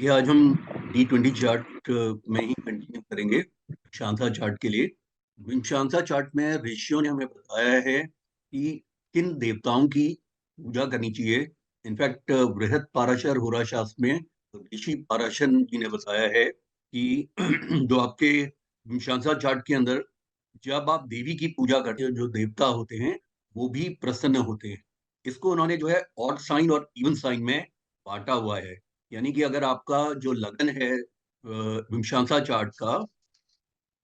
ये आज हम D20 चार्ट में ही कंटिन्यू करेंगे शांसा चार्ट के लिए। शांसा चार्ट में ऋषियों ने हमें बताया है कि किन देवताओं की पूजा करनी चाहिए। इनफैक्ट बृहद पाराशर होरा शास्त्र में ऋषि पाराशर जी ने बताया है कि जो आपके शांसा चार्ट के अंदर जब आप देवी की पूजा करते हो, जो देवता होते हैं वो भी प्रसन्न होते हैं। इसको उन्होंने जो है ऑड साइन और इवन साइन में बांटा हुआ है। यानी कि अगर आपका जो लगन है विमशांसा चार्ट का,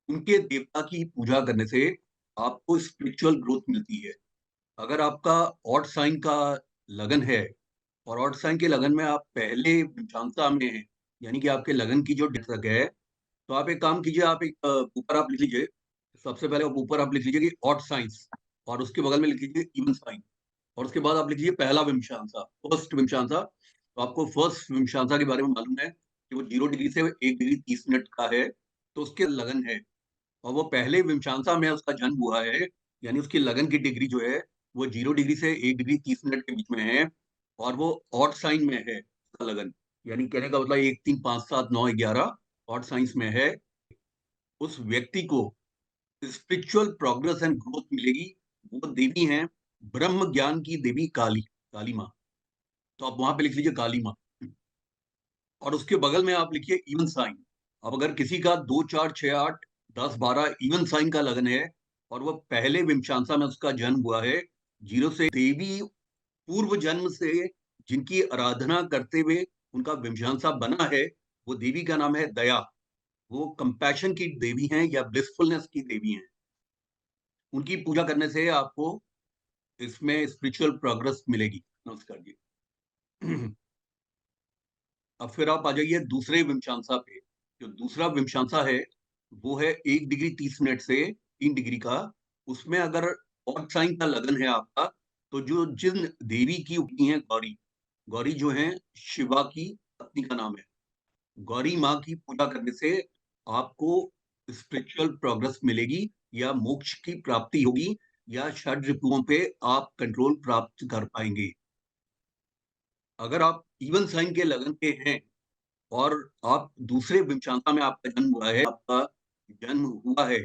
उनके देवता की पूजा करने से आपको स्पिरिचुअल ग्रोथ मिलती है। अगर आपका ऑड साइन का लगन है और ऑड साइन के लगन में आप पहले विमशांसा में हैं, यानी कि आपके लगन की जो डेट है, तो आप एक काम कीजिए, आप एक ऊपर आप लिख लीजिए। सबसे पहले ऊपर आप लिख लीजिए कि ऑड साइंस, और उसके बगल में लिख लीजिए इवन साइन, और उसके बाद आप लिख लीजिए पहला विमशांसा, फर्स्ट विमशांसा। तो आपको फर्स्ट विमशांसा के बारे में मालूम है कि वो 0 डिग्री से 1 डिग्री 30 मिनट का है, तो उसके लगन है। और वो पहले विमशांसा में उसका जन्म हुआ है, यानी उसकी लगन की डिग्री जो है वो 0 डिग्री से 1 डिग्री 30 मिनट के बीच में है, और वो ऑड साइन में है उसका लगन। यानी कहने का मतलब 1 3 5 7 9 11 ऑड साइंस में है। उस व्यक्ति को स्पिरिचुअल प्रोग्रेस एंड ग्रोथ मिलेगी। वो देवी हैं ब्रह्म ज्ञान की देवी काली, काली माँ। तो आप वहां पे लिख लीजिए काली माँ, और उसके बगल में आप लिखिए इवन साइन। अब अगर किसी का 2 4 6 8 10 12 इवन साइन का लगन है और वह पहले विमशांसा में उसका जन्म हुआ है, 0 से देवी पूर्व जन्म से जिनकी आराधना करते हुए उनका विमशांसा बना है, वो देवी का नाम है दया। वो कंपैशन की देवी हैं या ब्लिसफुलनेस की देवी हैं। उनकी पूजा करने से आपको इसमें स्पिरिचुअल प्रोग्रेस मिलेगी। नमस्कार जी। अब फिर आप आ जाइए दूसरे विमशांसा पे। जो दूसरा विमशांसा है वो है 1 डिग्री 30 मिनट से 3 डिग्री का। उसमें अगर ऑड साइन का लगन है आपका, तो जो जिन देवी की उपनी है गौरी, गौरी जो है शिवा की पत्नी का नाम है, गौरी माँ की पूजा करने से आपको स्पिरिचुअल प्रोग्रेस मिलेगी, या मोक्ष की प्राप्ति होगी, या षड रिपुओं पे आप कंट्रोल प्राप्त कर पाएंगे। अगर आप इवन साइन के लगन पे हैं और आप दूसरे विमशांता में आपका जन्म हुआ है, आपका जन्म हुआ है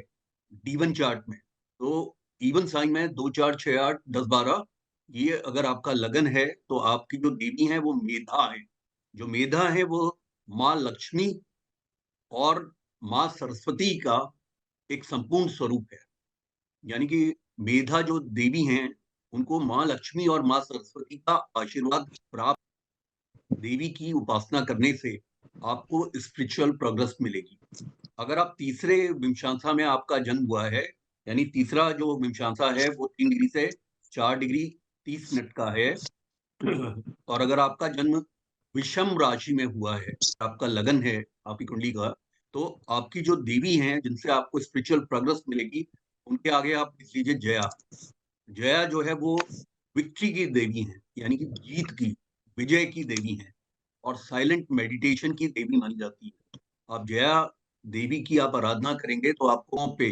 D1 चार्ट में, तो इवन साइन में 2 4 6 8 10 12, ये अगर आपका लगन है तो आपकी जो देवी है वो मेधा है। जो मेधा है वो माँ लक्ष्मी और माँ सरस्वती का एक संपूर्ण स्वरूप है। यानी कि मेधा जो देवी हैं, उनको माँ लक्ष्मी और माँ सरस्वती का आशीर्वाद प्राप्त। देवी की उपासना करने से आपको स्पिरिचुअल प्रोग्रेस मिलेगी। अगर आप तीसरे विमशांसा में आपका जन्म हुआ है, यानी तीसरा जो विमशांसा है वो 3 डिग्री से 4 डिग्री 30 मिनट का है, और अगर आपका जन्म विषम राशि में हुआ है, आपका लगन है आपकी कुंडली का, तो आपकी जो देवी हैं जिनसे आपको स्पिरिचुअल प्रोग्रेस मिलेगी, उनके आगे आप लिख लीजिए जया। जया जो है वो विक्ट्री की देवी है, यानी कि जीत की, विजय की देवी है, और साइलेंट मेडिटेशन की देवी मानी जाती है। आप जया देवी की आप आराधना करेंगे तो आपको पे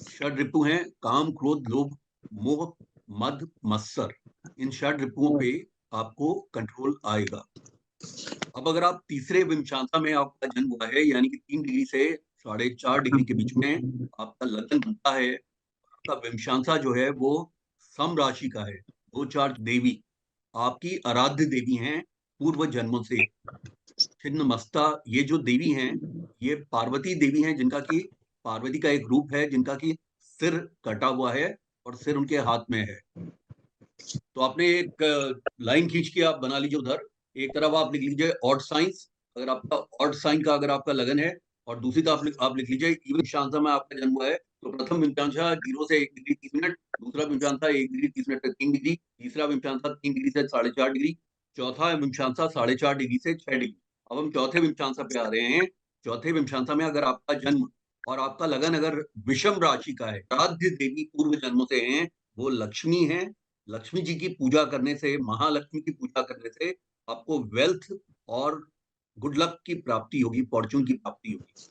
षड रिपु हैं काम क्रोध लोभ मोह मद मत्सर, इन षड रिपुओं पे आपको कंट्रोल आएगा। अब अगर आप तीसरे विमशांता में आपका जन्म हुआ है, यानी कि 3 डिग्री से 4.5 डिग्री के बीच में आपका लगन बनता है, आपका विमशांसा जो है वो सम राशि का है, 2 4 देवी आपकी आराध्य देवी हैं पूर्व जन्मों से। छिन्न मस्ता, ये जो देवी हैं ये पार्वती देवी हैं, जिनका कि पार्वती का एक रूप है, जिनका कि सिर कटा हुआ है और सिर उनके हाथ में है। तो आपने एक लाइन खींच के आप बना लीजिए उधर। एक तरफ आप लिख लीजिए ऑड साइंस, अगर आपका ऑड साइन का अगर आपका लगन है, और दूसरी तरफ आप लिख लीजिए इवन शांता में आपका जन्म हुआ है। तो प्रथम विमशांसा 0 से 1 डिग्री 30 मिनट, दूसरा विमशांसा 1 डिग्री 30 मिनट से 3 डिग्री, तीसरा विमशांसा 3 डिग्री से 4.5 डिग्री, चौथा विमशांसा 4.5 डिग्री से 6 डिग्री। अब हम चौथे विमशांसा पे आ रहे हैं। चौथे विमशांसा में अगर आपका जन्म और आपका लगन अगर विषम राशि का है, आराध्य देवी पूर्व जन्मों से हैं, वो लक्ष्मी है। लक्ष्मी जी की पूजा करने से, महालक्ष्मी की पूजा करने से आपको वेल्थ और गुड लक की प्राप्ति होगी, फॉर्चून की प्राप्ति होगी।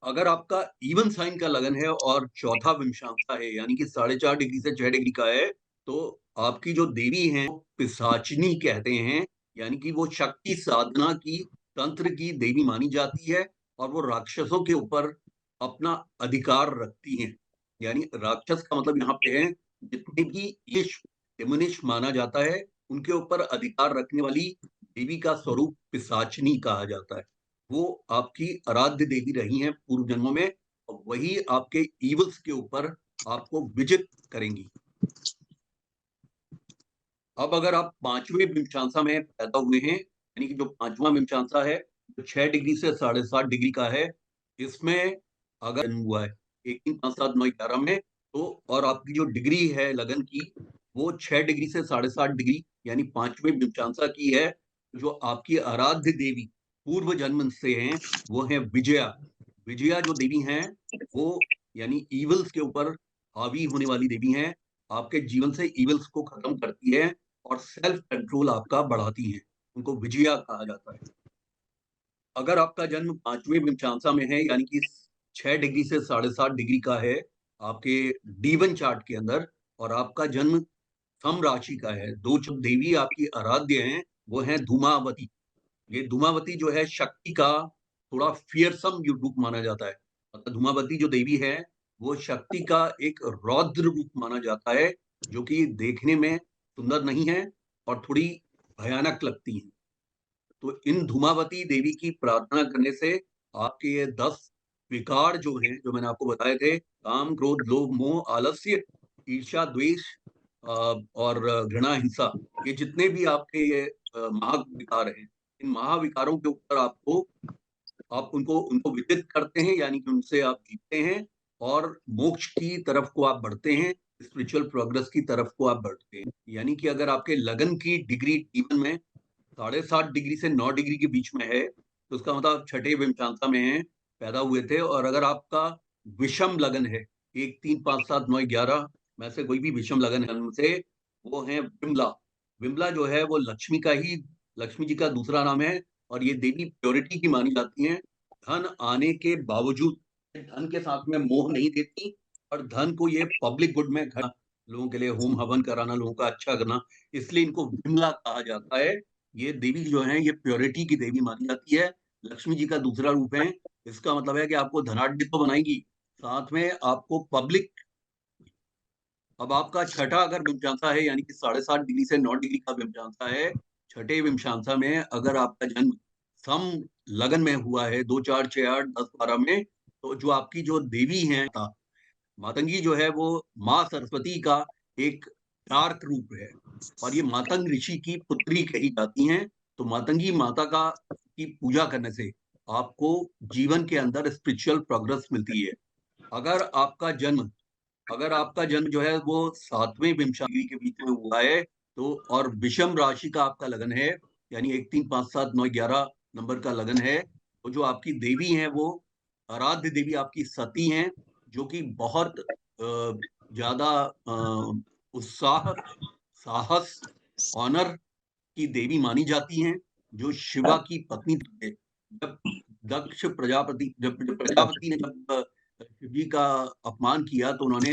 अगर आपका इवन साइन का लगन है और चौथा विमशांसा है, यानी कि 4.5 डिग्री से 6 डिग्री का है, तो आपकी जो देवी हैं पिशाचिनी कहते हैं, यानी कि वो शक्ति साधना की, तंत्र की देवी मानी जाती है, और वो राक्षसों के ऊपर अपना अधिकार रखती हैं। यानी राक्षस का मतलब यहाँ पे है जितने भी ईश डेमोनिश माना जाता है, उनके ऊपर अधिकार रखने वाली देवी का स्वरूप पिशाचिनी कहा जाता है। वो आपकी आराध्य देवी रही हैं पूर्व जन्मों में, और वही आपके ईवल्स के ऊपर आपको विजित करेंगी। अब अगर आप 5वें बिंशांसा में पैदा हुए हैं, यानी कि जो 5वां बिंशांसा है, जो 6 डिग्री से 7.5 डिग्री का है, इसमें अगर जन्म हुआ है 1, 3, 5, 7, 9, 11 में, तो और आपकी जो डिग्री है लगन की, वो 6 डिग्री से 7.5 डिग्री यानी 5वें बिंशांसा की है। जो आपकी आराध्य देवी पूर्व जन्म से हैं, वो है विजया। विजया जो देवी हैं, वो यानी ईवल्स के ऊपर हावी होने वाली देवी हैं। आपके जीवन से ईवल्स को खत्म करती है और सेल्फ कंट्रोल आपका बढ़ाती हैं। उनको विजया कहा जाता है। अगर आपका जन्म 5वें बिंशांसा में है, यानी कि 6 डिग्री से 7.5 डिग्री का है आपके D1 चार्ट के अंदर, और आपका जन्म सम राशि का है, दो देवी आपकी आराध्य हैं, वो हैं धूमावती। ये धूमावती जो है शक्ति का थोड़ा फियरसम रूप माना जाता है। मतलब धूमावती जो देवी है, वो शक्ति का एक रौद्र रूप माना जाता है, जो कि देखने में सुंदर नहीं है और थोड़ी भयानक लगती है। तो इन धूमावती देवी की प्रार्थना करने से आपके ये 10 विकार जो हैं, जो मैंने आपको बताए थे, काम, क्रोध, लोभ, मोह, आलस्य, ईर्ष्या, द्वेष और घृणा, हिंसा, ये जितने भी आपके ये महाविकार हैं, इन महाविकारों के ऊपर आप उनको उनको विदित करते हैं, यानी कि उनसे आप जीतते हैं और मोक्ष की तरफ को आप बढ़ते हैं, स्पिरिचुअल प्रोग्रेस की तरफ को आप बढ़ते हैं। यानी कि अगर आपके लगन की डिग्री जीवन में 7.5 डिग्री से 9 डिग्री के बीच में है, तो उसका मतलब छठे विमशांसा में है, पैदा हुए थे। और अगर आपका विषम लगन है, 1, 3, 5, 7, 9, 11 में से कोई भी विषम लगन है उनसे, वो है विमला। विमला जो है वो लक्ष्मी जी का दूसरा नाम है, और ये देवी प्योरिटी की मानी जाती हैं। धन आने के बावजूद धन के साथ में मोह नहीं देती, और धन को ये पब्लिक गुड में लोगों के लिए होम हवन कराना, लोगों का अच्छा करना, इसलिए इनको विमला कहा जाता है। ये देवी जो है ये प्योरिटी की देवी मानी जाती है, लक्ष्मी जी का दूसरा रूप है। इसका मतलब है कि आपको धनाढ्य तो बनाएगी, साथ में आपको पब्लिक। अब आपका छठा अगर विमशांसा है, यानी कि 7.5 डिग्री से 9 डिग्री का विमशांसा है, छठे विमशांसा में अगर आपका जन्म सम लगन में हुआ है, 2, 4, 6, 8, 10, 12 में, तो जो आपकी जो देवी है मातंगी जो है, वो माँ सरस्वती का एक डार्क रूप है, और ये मातंग ऋषि की पुत्री कही जाती हैं। तो मातंगी माता का की पूजा करने से आपको जीवन के अंदर स्पिरिचुअल प्रोग्रेस मिलती है। अगर आपका जन्म अगर आपका जन्म जो है वो 7वें विमशांगी के बीच में हुआ है, तो और विषम राशि का आपका लगन है, यानी 1, 3, 5, 7, 9, 11 नंबर का लगन है, तो जो आपकी देवी हैं वो आराध्य देवी आपकी सती हैं, जो कि बहुत ज्यादा उत्साह, साहस, ऑनर की देवी मानी जाती हैं, जो शिवा की पत्नी थी। जब जब प्रजापति ने जब शिव जी का अपमान किया, तो उन्होंने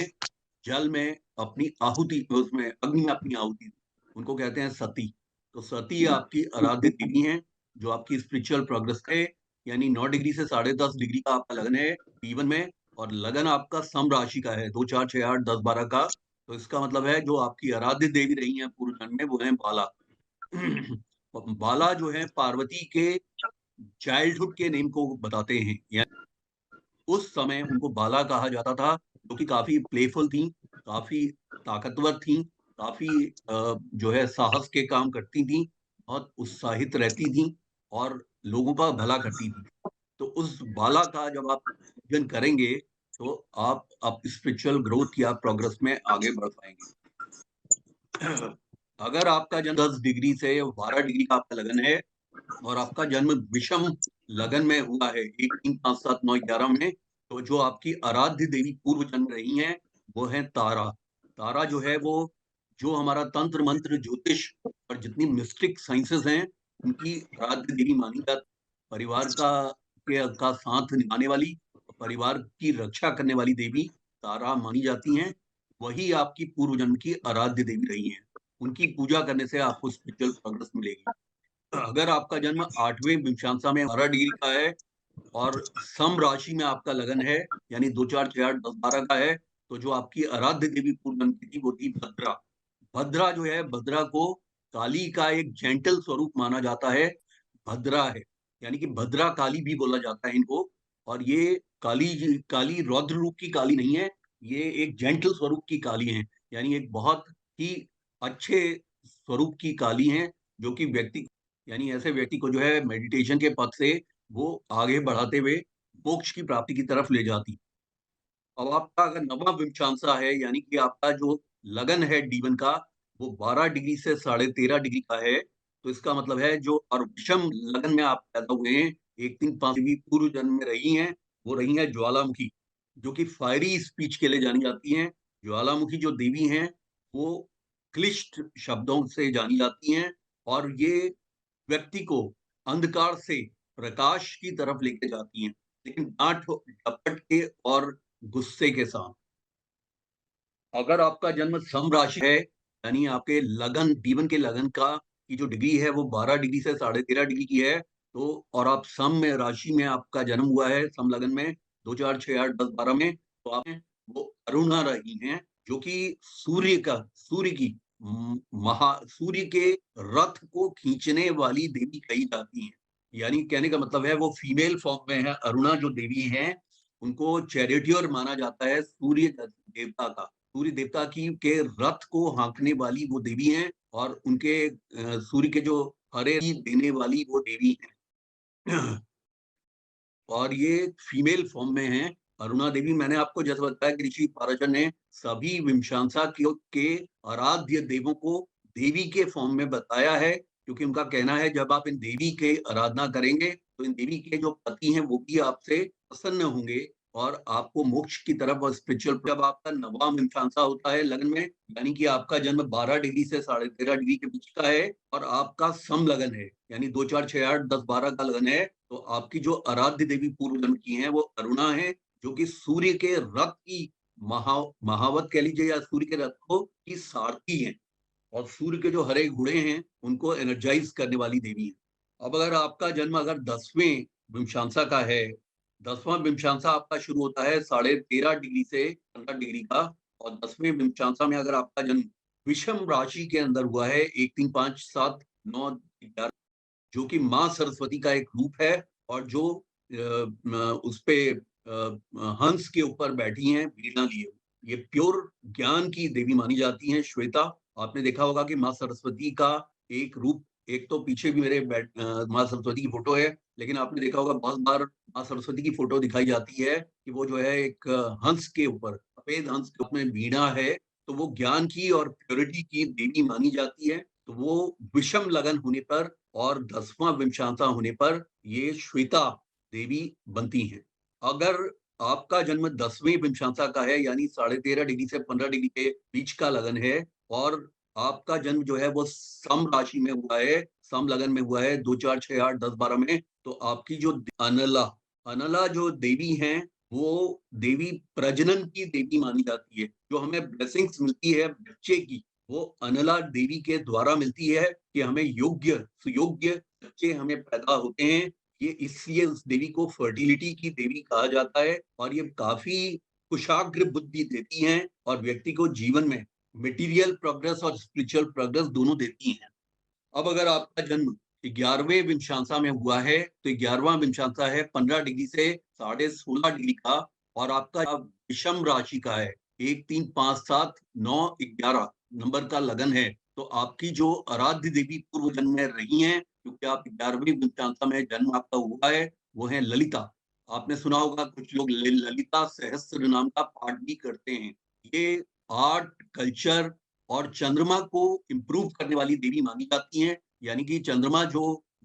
जल में अपनी आहुति, उसमें अग्नि में अपनी आहुति दी। उनको कहते हैं सती। तो सती आपकी आराध्य देवी हैं, जो आपकी स्पिरिचुअल प्रोग्रेस है। यानी 9 डिग्री से 10.5 डिग्री का आपका लगन है जीवन में, और लगन आपका सम राशि का है, 2, 4, 6, 8, 10, 12 का। तो इसका मतलब है जो आपकी आराध्य देवी रही हैं पूर्व जन्म में, वो है बाला। बाला जो है पार्वती के चाइल्डहुड के नेम को बताते हैं, या उस समय उनको बाला कहा जाता था, जो कि काफी प्लेफुल थी, काफी ताकतवर थी, काफी जो है साहस के काम करती थी, बहुत उत्साहित रहती थी, और लोगों का भला करती थी। तो उस बाला का जब आप पूजन करेंगे, तो आप स्पिरिचुअल ग्रोथ या प्रोग्रेस में आगे बढ़ पाएंगे। अगर आपका जन्म 10 डिग्री से 12 डिग्री का आपका लगन है, और आपका जन्म विषम लगन में हुआ है, 1, 3, 5, 7, 9, 11 में, तो जो आपकी आराध्य देवी पूर्व जन्म रही हैं, वो है तारा। तारा जो है वो जो हमारा तंत्र मंत्र ज्योतिष और जितनी मिस्टिक साइंसेस हैं, उनकी आराध्य देवी मानी जाती, परिवार का साथ निभाने वाली, परिवार की रक्षा करने वाली देवी तारा मानी जाती हैं। वही आपकी पूर्व जन्म की आराध्य देवी रही हैं। उनकी पूजा करने से आपको स्पिरिचुअल प्रोग्रेस मिलेगी। अगर आपका जन्म 8वें विषुवंसा में 12 डिग्री का है और सम राशि में आपका लगन है, यानी 2 4 6 8 10 12 का है, तो जो आपकी आराध्य देवी पूर्व जन्म की थी वो थी भद्रा। भद्रा जो है, भद्रा को काली का एक जेंटल स्वरूप माना जाता है, भद्रा है। यानी कि भद्रा काली भी बोला जाता है इनको। और ये काली रौद्र रूप की काली नहीं है, ये एक जेंटल स्वरूप की काली है। यानी एक बहुत ही अच्छे स्वरूप की काली है, जो कि व्यक्ति, यानी ऐसे व्यक्ति को जो है मेडिटेशन के पथ से वो आगे बढ़ाते हुए मोक्ष की प्राप्ति की तरफ ले जाती। अब आपका अगर नवा विमचांसा है, यानी कि आपका जो लगन है जीवन का, वो 12 डिग्री से 13.5 डिग्री का है, तो इसका मतलब है जो और विषम लगन में आप पैदा हुए हैं, 1 3 5 देवी पूर्व जन्म में रही हैं, वो रही हैं ज्वालामुखी, जो कि फायरी स्पीच के लिए जानी जाती हैं। ज्वालामुखी जो देवी हैं, वो क्लिष्ट शब्दों से जानी जाती हैं, और ये व्यक्ति को अंधकार से प्रकाश की तरफ लेके जाती हैं, लेकिन डांट डपट के और गुस्से के साथ। अगर आपका जन्म सम राशि है, यानी आपके लगन जीवन के लगन का की जो डिग्री है वो 12 डिग्री से 13.5 डिग्री की है, तो और आप सम में राशि में आपका जन्म हुआ है, सम लगन में 2 4 6 8 10 12 में, तो आप वो अरुणा रही हैं, जो कि सूर्य की महा सूर्य के रथ को खींचने वाली देवी कही जाती हैं। यानी कहने का मतलब है वो फीमेल फॉर्म में है। अरुणा जो देवी हैं, उनको चैरिटियर माना जाता है सूर्य देवता का। सूर्य देवता की के रथ को हाँकने वाली वो देवी हैं, और उनके सूर्य के जो हरे देने वाली वो देवी हैं। और ये फीमेल फॉर्म में हैं। अरुणा देवी, मैंने आपको जैसा बताया कि ऋषि पाराशर ने सभी विमशांसा के आराध्य देवों को देवी के फॉर्म में बताया है, क्योंकि उनका कहना है जब आप इन देवी के आराधना करेंगे तो इन देवी के जो पति हैं वो भी आपसे प्रसन्न होंगे, और आपको मोक्ष की तरफ और स्पिरिचुअल, जब आपका नवा विमशांसा होता है लगन में, यानी कि आपका जन्म 12 डिग्री से 13.5 डिग्री के बीच का है, और आपका सम लगन है, यानी 2 4 6 8 10 12 का लगन है, तो आपकी जो आराध्य देवी पूर्व जन्म की हैं वो अरुणा है, जो कि सूर्य के रथ की महावत कह लीजिए, या सूर्य के रथ को की सारथी है, और सूर्य के जो हरे घोड़े हैं उनको एनर्जाइज करने वाली देवी है। अब अगर आपका जन्म अगर 10वें विमशांसा का है, 10वां विमशांसा आपका शुरू होता है 13.5 डिग्री से 15 डिग्री का, और 10वें विमशांसा में अगर आपका जन्म विषम राशि के अंदर हुआ है, 1 3 5 7 9 11, जो कि माँ सरस्वती का एक रूप है, और जो उस पे हंस के ऊपर बैठी हैं वीणा लिए। ये प्योर ज्ञान की देवी मानी जाती हैं, श्वेता। आपने देखा होगा कि माँ सरस्वती का एक रूप, एक तो पीछे भी मेरे माँ सरस्वती की फोटो है, लेकिन आपने देखा होगा बहुत बार माँ सरस्वती की फोटो दिखाई जाती है कि वो जो है एक हंस के ऊपर, सफेद हंस के ऊपर में वीणा है, तो वो ज्ञान की और प्योरिटी की देवी मानी जाती है। तो वो विषम लगन होने पर और 10वां विमशांता होने पर ये श्वेता देवी बनती हैं। अगर आपका जन्म 10वें विमशांसा का है, यानी 13.5 डिग्री से 15 डिग्री के बीच का लगन है, और आपका जन्म जो है वो सम राशि में हुआ है, सम लगन में हुआ है 2 4 6 8 10 12 में, तो आपकी जो अनला अनला जो देवी हैं, वो देवी प्रजनन की देवी मानी जाती है। जो हमें ब्लेसिंग्स मिलती है बच्चे की, वो अनला देवी के द्वारा मिलती है, कि हमें सुयोग्य बच्चे हमें पैदा होते हैं। ये इसलिए उस देवी को फर्टिलिटी की देवी कहा जाता है, और ये काफी कुशाग्र बुद्धि देती हैं, और व्यक्ति को जीवन में मटेरियल प्रोग्रेस और स्पिरिचुअल प्रोग्रेस दोनों देती हैं। अब अगर आपका जन्म 11वें विमशांसा में हुआ है, तो 11वां विमशांसा है 15 डिग्री से 16.5 डिग्री का, और आपका विषम राशि का है, 1 3 5 7 9 11 नंबर का लगन है, तो आपकी जो आराध्य देवी पूर्व जन्म में रही हैं, क्योंकि आप 11वीं विमशांसा में जन्म आपका हुआ है, वो है ललिता। आपने सुना होगा कुछ लोग ललिता सहस्त्र नाम का पाठ भी करते हैं। ये आर्ट, कल्चर और चंद्रमा को इम्प्रूव करने वाली देवी मानी जाती हैं। यानी कि चंद्रमा जो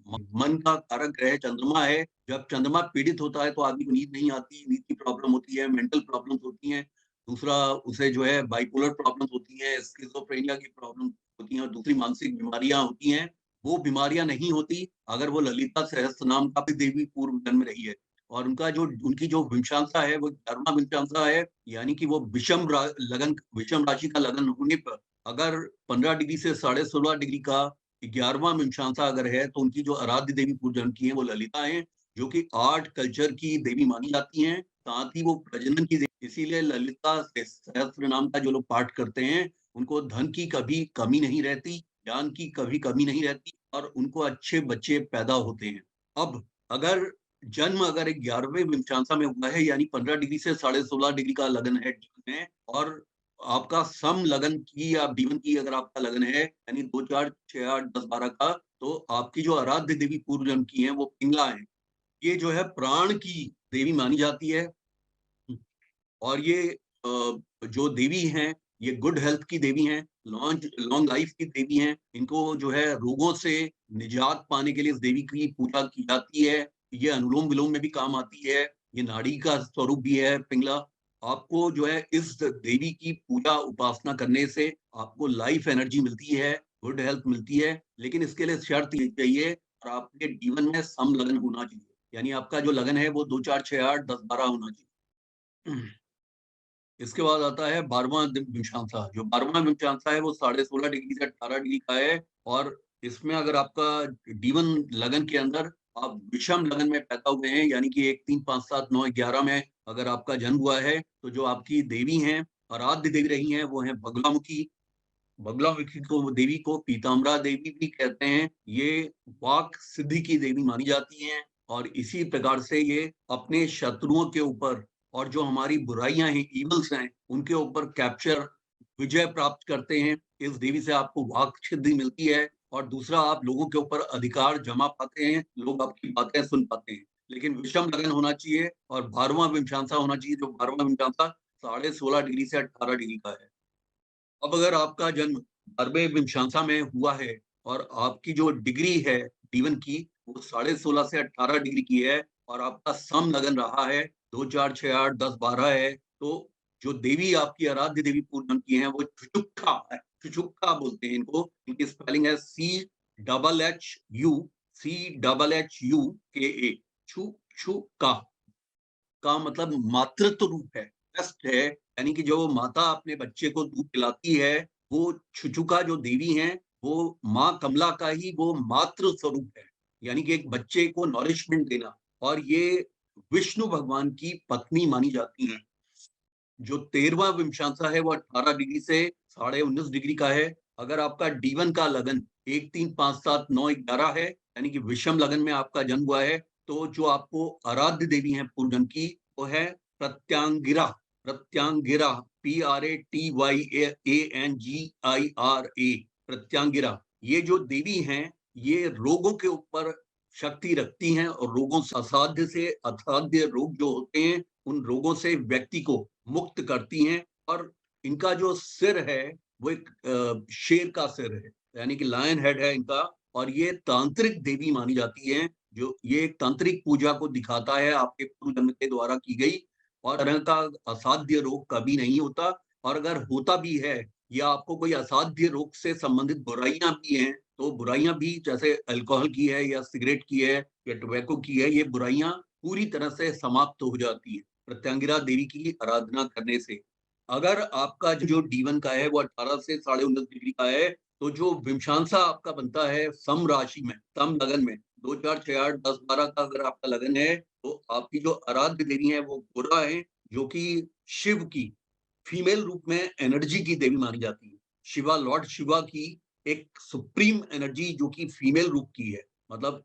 मन का कारक ग्रह चंद्रमा है, जब चंद्रमा पीड़ित होता है तो आदमी को नींद नहीं आती, नींद की प्रॉब्लम होती है, मेंटल प्रॉब्लम्स होती हैं। दूसरा, उसे जो है बाइपोलर प्रॉब्लम्स होती हैं, स्किज़ोफ्रेनिया की प्रॉब्लम होती हैं, और दूसरी मानसिक बीमारियां होती हैं। वो बीमारियां नहीं होती अगर वो ललिता सहस्त्र नाम का भी देवी पूर्व जन्म रही है। और उनकी जो विमशांसा है वो 11वां विमशांसा है, यानी कि वो विषम राशि का लगन होने पर अगर 15 डिग्री से 16.5 डिग्री का 11वां विमशांसा अगर है तो उनकी जो आराध्य देवी पूजन की है वो ललिता है, जो कि आर्ट कल्चर की देवी मानी जाती हैं, साथ ही वो प्रजनन की देवी, इसीलिए ललिता सहस्त्र नाम का जो लोग पाठ करते हैं उनको धन की कभी कमी नहीं रहती, ज्ञान की कभी कमी नहीं रहती और उनको अच्छे बच्चे पैदा होते हैं। अब अगर जन्म अगर 11वें विमशांसा में हुआ है, यानी 15 डिग्री से 16.5 डिग्री का लगन है जीवन में, और आपका सम लगन की या D1 की अगर आपका लगन है, यानी 2 4 6 8 10 12 का, तो आपकी जो आराध्य देवी पूर्व जन्म की है वो पिंगला है। ये जो है प्राण की देवी मानी जाती है। और ये जो देवी हैं, ये गुड हेल्थ की देवी हैं, लॉन्ग लॉन्ग लाइफ की देवी हैं। इनको जो है रोगों से निजात पाने के लिए इस देवी की पूजा की जाती है। ये अनुलोम विलोम में भी काम आती है। ये नाड़ी का स्वरूप भी है पिंगला। आपको जो है इस देवी की पूजा उपासना करने से आपको लाइफ एनर्जी मिलती है, गुड हेल्थ मिलती है, लेकिन इसके लिए शर्त ये चाहिए और आपके जीवन में सम लगन होना चाहिए, यानी आपका जो लगन है वो 2 4 6 8 10 12 होना चाहिए। इसके बाद आता है 12वां विमशांसा। जो 12वां विमशांसा है वो 16.5 डिग्री से 18 डिग्री का है, और इसमें अगर आपका D1 लगन के अंदर आप विषम लगन में पैदा हुए हैं, यानी कि 1 3 5 7 9 11 में अगर आपका जन्म हुआ है, तो जो आपकी देवी हैं, आराध्य देवी रही हैं, वो है बगलामुखी। बगलामुखी को देवी को पीताम्बरा देवी भी कहते हैं। ये वाक सिद्धि की देवी मानी जाती हैं, और इसी प्रकार से ये अपने शत्रुओं के ऊपर और जो हमारी बुराइयां हैं, इवल्स हैं, उनके ऊपर कैप्चर, विजय प्राप्त करते हैं। इस देवी से आपको वाक सिद्धि मिलती है, और दूसरा आप लोगों के ऊपर अधिकार जमा पाते हैं, लोग आपकी बातें सुन पाते हैं। लेकिन विषम लगन होना चाहिए और 12वां विमशांसा होना चाहिए, जो 12वां विमशांसा 16.5 डिग्री से 18 डिग्री का है। अब अगर आपका जन्म 12वें विमशांसा में हुआ है और आपकी जो डिग्री है D1 की वो 16.5 से 18 डिग्री की है, और आपका सम लगन रहा है 2 4 6 8 10 12 है, तो जो देवी आपकी आराध्य देवी पूर्णम की है वो चुचुक्का है। चुचुक्का बोलते हैं इनको। इनकी स्पेलिंग है CHHU चुचुक्का। का मतलब मातृत्व रूप है, टेस्ट है, यानी कि जो माता अपने बच्चे को दूध पिलाती है, वो छुचुका जो देवी हैं, वो माँ कमला का ही वो मातृ स्वरूप है, यानी कि एक बच्चे को नॉरिशमेंट देना। और ये विष्णु भगवान की पत्नी मानी जाती हैं। जो 13वां विमशांसा है वो 18 डिग्री से 19.5 डिग्री का है। अगर आपका D1 का लगन 1 3 5 7 9 11 है, यानी कि विषम लगन में आपका जन्म हुआ है, तो जो आपको आराध्य देवी है पूर्वजन्म की, वो है प्रत्यांगिरा। प्रत्यांगिरा, PRATYANGIRA, प्रत्यांगिरा। ये जो देवी हैं, ये रोगों के ऊपर शक्ति रखती हैं, और रोगों से असाध्य से असाध्य रोग जो होते हैं, उन रोगों से व्यक्ति को मुक्त करती हैं। और इनका जो सिर है वो एक शेर का सिर है, यानी कि लायन हेड है इनका। और ये तांत्रिक देवी मानी जाती है, जो ये एक तांत्रिक पूजा को दिखाता है आपके पूर्व जन्म के द्वारा की गई। और तरह का असाध्य रोग कभी नहीं होता, और अगर होता भी है या आपको कोई असाध्य रोग से संबंधित बुराइयां भी हैं, तो बुराइयां भी जैसे अल्कोहल की है या सिगरेट की है या टोबैको की है, ये बुराइयां पूरी तरह से समाप्त हो जाती है प्रत्यंगिरा देवी की आराधना करने से। अगर आपका जो D1 का है वो 18 से 19.5 डिग्री का है, तो जो विमशांसा आपका बनता है सम राशि में, सम लगन में 2 4 6 8 10 12 का अगर आपका लगन है, तो आपकी जो आराध्य देवी है वो गोरा है, जो कि शिव की फीमेल रूप में एनर्जी की देवी मानी जाती है। शिवा, लॉर्ड शिवा की एक सुप्रीम एनर्जी जो कि फीमेल रूप की है। मतलब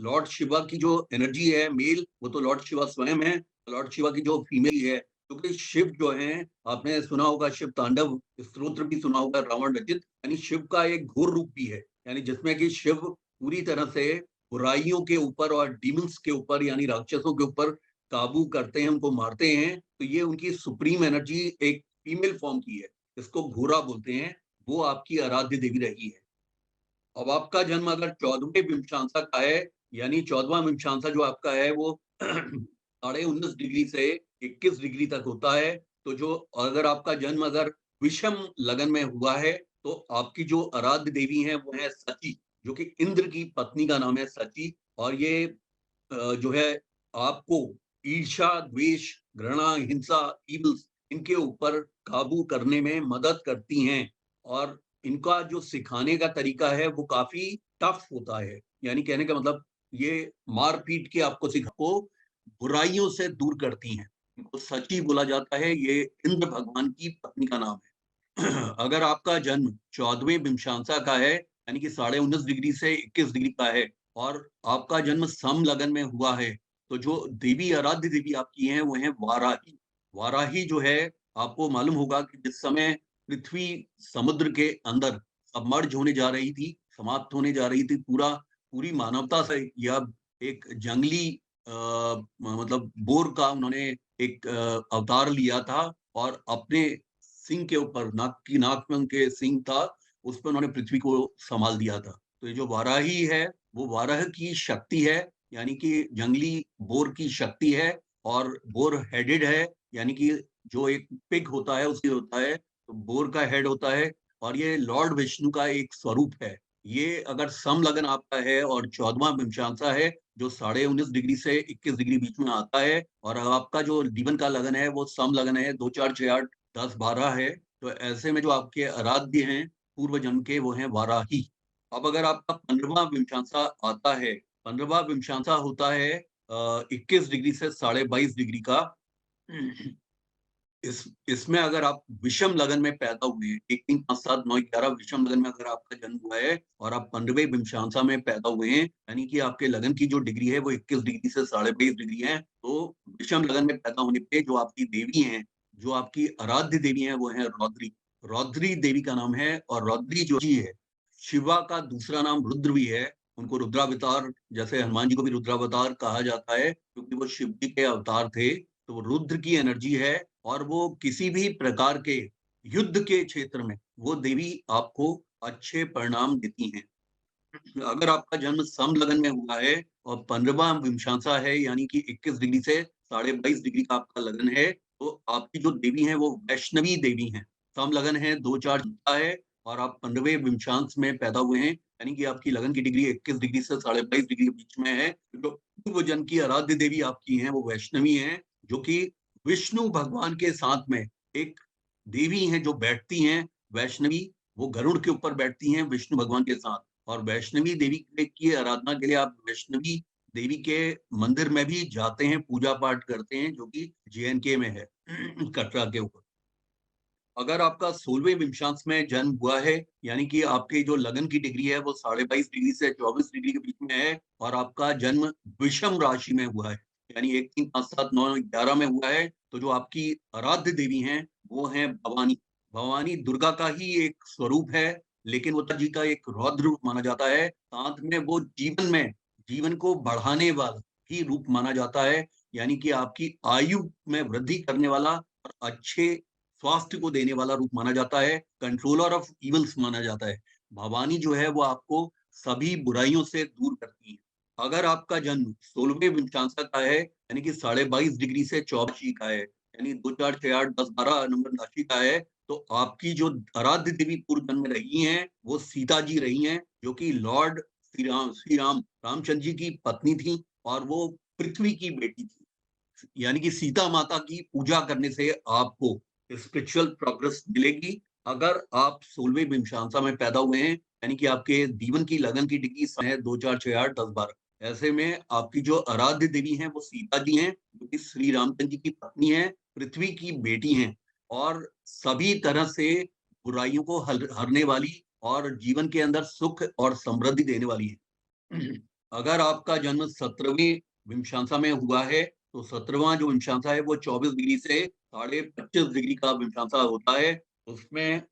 लॉर्ड शिवा की जो एनर्जी है मेल, वो तो लॉर्ड शिवा स्वयं है। लॉर्ड शिवा की जो फीमेल है, क्योंकि शिव जो है, आपने सुना होगा शिव तांडव स्तोत्र भी सुना होगा रावण रचित, यानी शिव का एक घोर रूप भी है, यानी जिसमें कि शिव पूरी तरह से बुराइयों के ऊपर और डीमंस के ऊपर, यानी राक्षसों के ऊपर काबू करते हैं, उनको मारते हैं। तो ये उनकी सुप्रीम एनर्जी एक फीमेल फॉर्म की है, इसको घोरा बोलते हैं। वो आपकी आराध्य देवी रही है। अब आपका जन्म अगर 14वें विमशांसा का है, यानी 14वां विमशांसा जो आपका है वो 19.5 डिग्री से 21 डिग्री तक होता है। तो जो अगर आपका जन्म अगर विषम लगन में हुआ है, तो आपकी जो आराध्य देवी है वो है सची, जो कि इंद्र की पत्नी का नाम है सची। और ये जो है आपको ईर्ष्या, द्वेष, घृणा, हिंसा, इविल्स, इनके ऊपर काबू करने में मदद करती हैं। और इनका जो सिखाने का तरीका है वो काफ़ी टफ होता है। यानी कहने का मतलब ये मार-पीट के आपको बुराइयों से दूर करती हैं। इनको सची बोला जाता है, ये इंद्र भगवान की पत्नी का नाम है। अगर आपका जन्म 14वें विमशांसा का है, यानी कि 19.5 डिग्री से 21 डिग्री का है और आपका जन्म सम लगन में हुआ है, तो जो देवी आराध्य देवी आपकी हैं वो हैं वाराही। वाराही जो है, आपको मालूम होगा कि जिस समय पृथ्वी समुद्र के अंदर सबमर्ज होने जा रही थी, समाप्त होने जा रही थी, पूरी मानवता से या एक जंगली मतलब बोर का उन्होंने एक अवतार लिया था और अपने सिंह के ऊपर नाक में उनके सिंह था, उस पे उन्होंने पृथ्वी को सँभाल दिया था। तो ये जो वाराही है, वो वाराह की शक्ति है, यानी कि जंगली बोर की शक्ति है और बोर हेडेड है, यानी कि जो एक पिग होता है, उसकी होता है, तो बोर का हेड होता है और ये लॉर्ड विष्णु का एक स्वरूप है। ये अगर समलग्न आपका है और 14वां विमशांसा है, जो 19.5 डिग्री से 21 डिग्री बीच में आता है और आपका जो जीवन का लगन है, वो समलग्न है, 2, 4, 6, 8, 10, 12 है। तो ऐसे में जो आपके आराध्य हैं, पूर्व जन्म के, वो हैं वाराही। अब अगर आपका 15वां विमशांसा आता है, 15वां विमशांसा होता है 21 डिग्री से 22.5 डिग्री का। इसमें अगर आप विषम लगन में पैदा हुए हैं, 1, 3, 5, 7, 9, 11 विषम लगन में अगर आपका जन्म हुआ है और आप 15वें विमशांसा में पैदा हुए हैं, यानी कि आपके लगन की जो डिग्री है वो 21 डिग्री से 22.5 डिग्री है। तो विषम लगन में पैदा होने पे जो आपकी देवी हैं, जो आपकी आराध्य देवी हैं, वो हैं रौद्री। रौद्री देवी का नाम है और रौद्री जो जी है, शिवा का दूसरा नाम रुद्र भी है। उनको रुद्रावतार, जैसे हनुमान जी को भी रुद्रावतार कहा जाता है, क्योंकि वो शिव जी के अवतार थे। तो रुद्र की एनर्जी है और वो किसी भी प्रकार के युद्ध के क्षेत्र में वो देवी आपको अच्छे परिणाम देती हैं। अगर आपका जन्म समलग्न में हुआ है और 15वां विमशांसा है, यानी कि 21 डिग्री से 22.5 डिग्री का आपका लगन है, तो आपकी जो देवी हैं वो वैष्णवी देवी हैं। समलग्न है, 2-4 जुड़ता है और आप 15वें विमशांस में पैदा हुए हैं, यानी कि आपकी लगन की डिग्री 21 डिग्री से 22.5 डिग्री के बीच में है। जो पूर्व जन्म की आराध्य देवी आपकी हैं वो वैष्णवी हैं, जो कि विष्णु भगवान के साथ में एक देवी हैं जो बैठती हैं, वैष्णवी। वो गरुड़ के ऊपर बैठती हैं विष्णु भगवान के साथ। और वैष्णवी देवी की आराधना के लिए आप वैष्णवी देवी के मंदिर में भी जाते हैं, पूजा पाठ करते हैं, जो कि जे&के में है, कटरा के ऊपर। अगर आपका 16वें विमशांस में जन्म हुआ है, यानी कि आपकी जो लगन की डिग्री है वो 22.5 डिग्री से 24 डिग्री के बीच में है और आपका जन्म विषम राशि में हुआ है, यानी 1, 3, 5, 7, 9, 11 में हुआ है, तो जो आपकी आराध्य देवी हैं वो हैं भवानी। भवानी दुर्गा का ही एक स्वरूप है, लेकिन वो जी का एक रौद्र रूप माना जाता है। साथ में वो जीवन को बढ़ाने वाला ही रूप माना जाता है, यानी कि आपकी आयु में वृद्धि करने वाला और अच्छे स्वास्थ्य को देने वाला रूप माना जाता है, कंट्रोलर ऑफ इविल्स माना जाता है। भवानी जो है वो आपको सभी बुराइयों से दूर करती है। अगर आपका जन्म 16वें विमशांसा का है, यानी कि 22.5 डिग्री से 24 का है, यानी 2, 4, 6, 8, 10, 12 नंबर राशि का है, तो आपकी जो आराध्य देवी पूर्व जन्म में रही हैं, वो सीता जी रही हैं, जो कि लॉर्ड रामचंद्र जी की पत्नी थी और वो पृथ्वी की बेटी थी। यानी कि सीता माता की पूजा करने से आपको स्पिरिचुअल प्रोग्रेस मिलेगी। अगर आप 16वें विमशांसा में पैदा हुए हैं, यानी कि आपके जीवन की लगन की डिग्री है 2, 4, 6, 8, 10, 12। ऐसे में आपकी जो आराध्य देवी हैं वो सीता जी हैं, जो कि श्री रामचंद्र जी की पत्नी है, पृथ्वी की बेटी हैं और सभी तरह से बुराइयों को हरने वाली और जीवन के अंदर सुख और समृद्धि देने वाली है। अगर आपका जन्म 17वें विमशांसा में हुआ है, तो 17वां जो विमशांसा है वो 24 डिग्री से 25.5 डिग्री का विमशांसा होता है। उसमें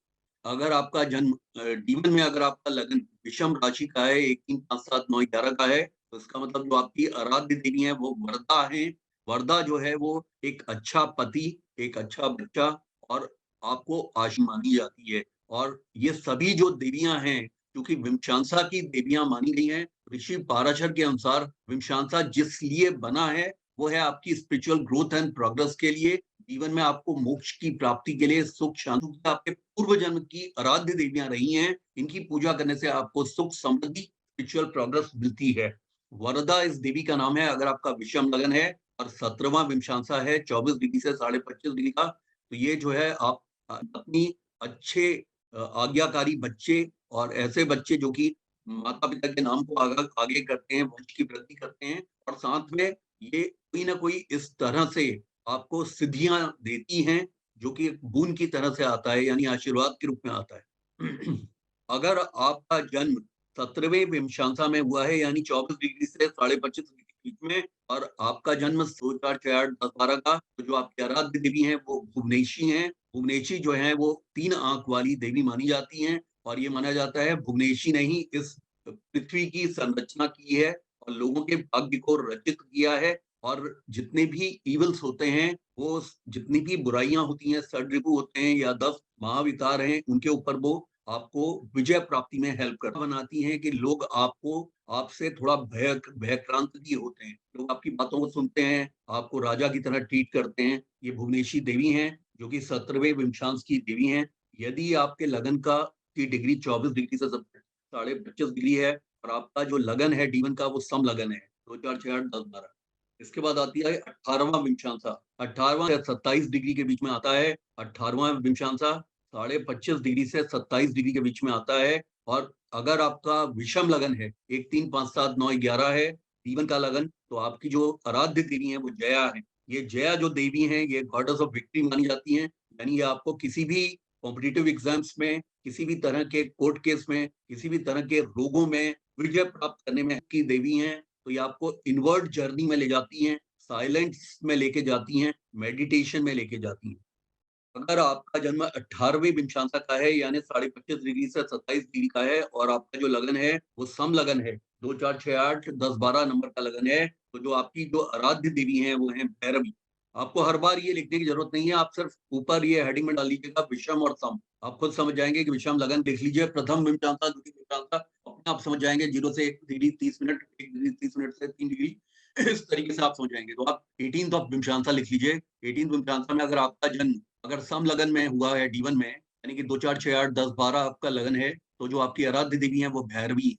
अगर आपका जन्म जीवन में अगर आपका लगन विषम राशि का है, 1, 3, 5, 7, 9, 11 का है, तो इसका मतलब जो आपकी आराध्य देवी है वो वरदा है। वरदा जो है वो एक अच्छा पति, एक अच्छा बच्चा और आपको आश मानी जाती है। और ये सभी जो देवियां हैं, क्योंकि विमशांसा की देवियां मानी गई हैं, ऋषि पाराशर के अनुसार विमशांसा जिस लिए बना है वो है आपकी स्पिरिचुअल ग्रोथ एंड प्रोग्रेस के लिए, जीवन में आपको मोक्ष की प्राप्ति के लिए, सुख शांति। आपके पूर्व जन्म की आराध्य देवियां रही हैं, इनकी पूजा करने से आपको सुख समृद्धि स्पिरिचुअल प्रोग्रेस मिलती है। वरदा इस देवी का नाम है। अगर आपका विषम लगन है और 17वां विमशांसा है 24 डिग्री से 25.5 डिग्री का, तो ये जो है आप अपनी अच्छे आज्ञाकारी बच्चे और ऐसे बच्चे जो कि माता पिता के नाम को आगे करते हैं, वंश की वृद्धि करते हैं, और साथ में ये कोई ना कोई इस तरह से आपको सिद्धियां देती हैं जो कि एक बूंद की तरह से आता है, यानी आशीर्वाद के रूप में आता है। अगर आपका जन्म 17वें विमशांसा में हुआ है, यानी 24 डिग्री से 25.5 डिग्री के बीच में, और आपका जन्म 2 4 6 8 10 12 का, तो जो आपकी आराध्य देवी हैं वो भुवनेशी हैं। भुवनेशी जो है वो 3 आंख वाली देवी मानी जाती हैं, और ये माना जाता है भुवनेशी ने ही इस पृथ्वी की संरचना की है और लोगों के भाग्य को रचित किया है। और जितने भी इवल्स होते हैं, वो जितनी भी बुराइयां होती हैं, षड्रिपु होते हैं या 10 महाविकार हैं, उनके ऊपर वो आपको विजय प्राप्ति में हेल्प कर बनाती हैं कि लोग आपको आपसे थोड़ा भयक्रांत भी होते हैं, लोग आपकी बातों को सुनते हैं, आपको राजा की तरह ट्रीट करते हैं। ये भुवनेशी देवी हैं जो कि 17वें विमशांस की देवी हैं। यदि आपके लगन की डिग्री 24 डिग्री से 25.5 डिग्री है और आपका जो लगन है D1 का वो सम लगन है 2 4 6 8 10 12, इसके बाद आती है 18वां विमशांसा। 18वां से 27 डिग्री के बीच में आता है। 18वां विमशांसा 25.5 डिग्री से 27 डिग्री के बीच में आता है। और अगर आपका विषम लगन है, 1 3 5 7 9 11 है D1 का लगन, तो आपकी जो आराध्य देवी है वो जया है। ये जया जो देवी हैं, ये गॉडेस ऑफ विक्ट्री मानी जाती हैं, यानी ये आपको किसी भी कॉम्पिटिटिव एग्जाम्स में, किसी भी तरह के कोर्ट केस में, किसी भी तरह के रोगों में विजय प्राप्त करने में की देवी हैं। तो ये आपको इनवर्ड जर्नी में ले जाती हैं, साइलेंस में लेके जाती हैं, मेडिटेशन में लेके जाती हैं। अगर आपका जन्म 18वें विमशांसा का है, यानी 25.5 डिग्री से 27 डिग्री का है, और आपका जो लगन है वो सम लगन है, 2 4 6 8 10 12 नंबर का लगन है, तो जो आपकी जो आराध्य देवी है वो है भैरवी। आपको हर बार ये लिखने की जरूरत नहीं है, आप सिर्फ ऊपर ये हेडिंग में डाल लीजिएगा विषम और सम। आप खुद समझ जाएंगे कि विषम लगन देख लीजिए, प्रथम विमशांसा, द्वितीय विमशांसा, अपने आप समझ जाएंगे। 0 से 1 डिग्री 30 मिनट, 1 डिग्री 30 मिनट से 3 डिग्री, इस तरीके से आप समझ जाएंगे। तो आप 18th ऑफ विमशांसा लिख लीजिए। 18th विमशांसा में अगर आपका जन्म अगर सम लगन में हुआ है D1 में, यानी कि 2 4 6 8 10 12 आपका लगन है, तो जो आपकी आराध्य देवी है वो भैरवी है।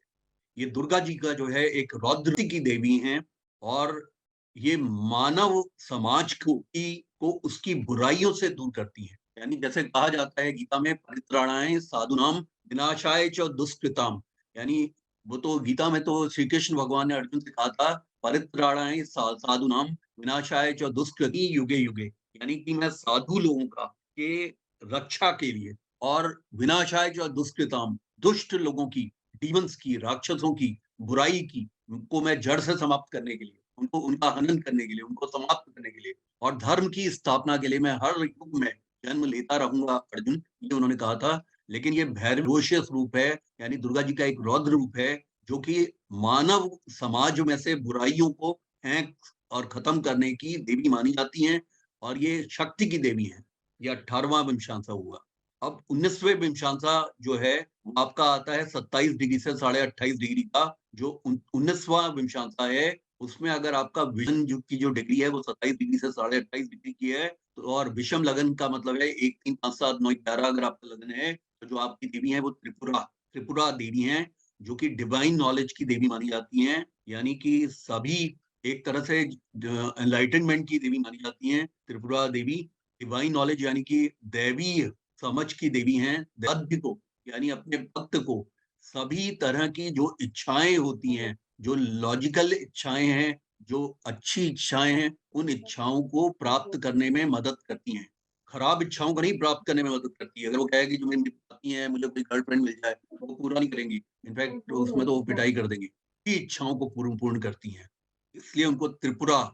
ये दुर्गा जी का जो है एक रौद्र की देवी हैं, और ये मानव समाज को उसकी बुराइयों से दूर करती है। यानी जैसे कहा जाता है गीता में, परित्राणाय साधुनाम विनाशाय च दुष्कृताम। यानी वो तो गीता में तो श्री कृष्ण भगवान ने अर्जुन से कहा था, परित्राणाय साधुनाम विनाशाय च दुष्कृति युगे युगे। यानी कि मैं साधु लोगों का के रक्षा के लिए, और विनाशाय च दुष्कृताम, दुष्ट लोगों की, डीमंस की, राक्षसों की, बुराई की, उनको मैं जड़ से समाप्त करने के लिए, उनको उनका हनन करने के लिए, उनको समाप्त करने के लिए, और धर्म की स्थापना के लिए मैं हर युग में जन्म लेता रहूंगा अर्जुन, ये उन्होंने कहा था। लेकिन ये भैरवोशियस रूप है, यानी दुर्गा जी का एक रौद्र रूप है, जो कि मानव समाज में से बुराइयों को फेंक और खत्म करने की देवी मानी जाती हैं, और ये शक्ति की देवी है। ये 18वां विमशांसा हुआ। अब 19वें विमशांसा जो है वो आपका आता है 27 डिग्री से 28.5 डिग्री का। जो 19वां विमशांसा है, उसमें अगर आपका विजन की जो डिग्री है वो 27 डिग्री से 28.5 डिग्री की है, तो और विषम लगन का मतलब है 1 3 5 7 9 11 अगर आपका लगन है, तो जो आपकी देवी है वो त्रिपुरा त्रिपुरा देवी हैं, जो कि डिवाइन नॉलेज की देवी मानी जाती हैं। यानी कि सभी एक तरह से एनलाइटनमेंट की देवी मानी जाती हैं त्रिपुरा देवी। डिवाइन नॉलेज यानी कि दैवी समझ की देवी हैं। आध्य को, यानी अपने भक्त को सभी तरह की जो इच्छाएं होती हैं, जो लॉजिकल इच्छाएं हैं, जो अच्छी इच्छाएं हैं, उन इच्छाओं को प्राप्त करने में मदद करती हैं। खराब इच्छाओं को नहीं प्राप्त करने में मदद करती है। अगर वो कहेगी जो मेरी पत्नी है, मुझे कोई गर्लफ्रेंड मिल जाए, वो पूरा नहीं करेंगी, इनफैक्ट उसमें तो वो पिटाई कर देंगी। इच्छाओं को पूर्ण पूर्ण करती हैं, इसलिए उनको त्रिपुरा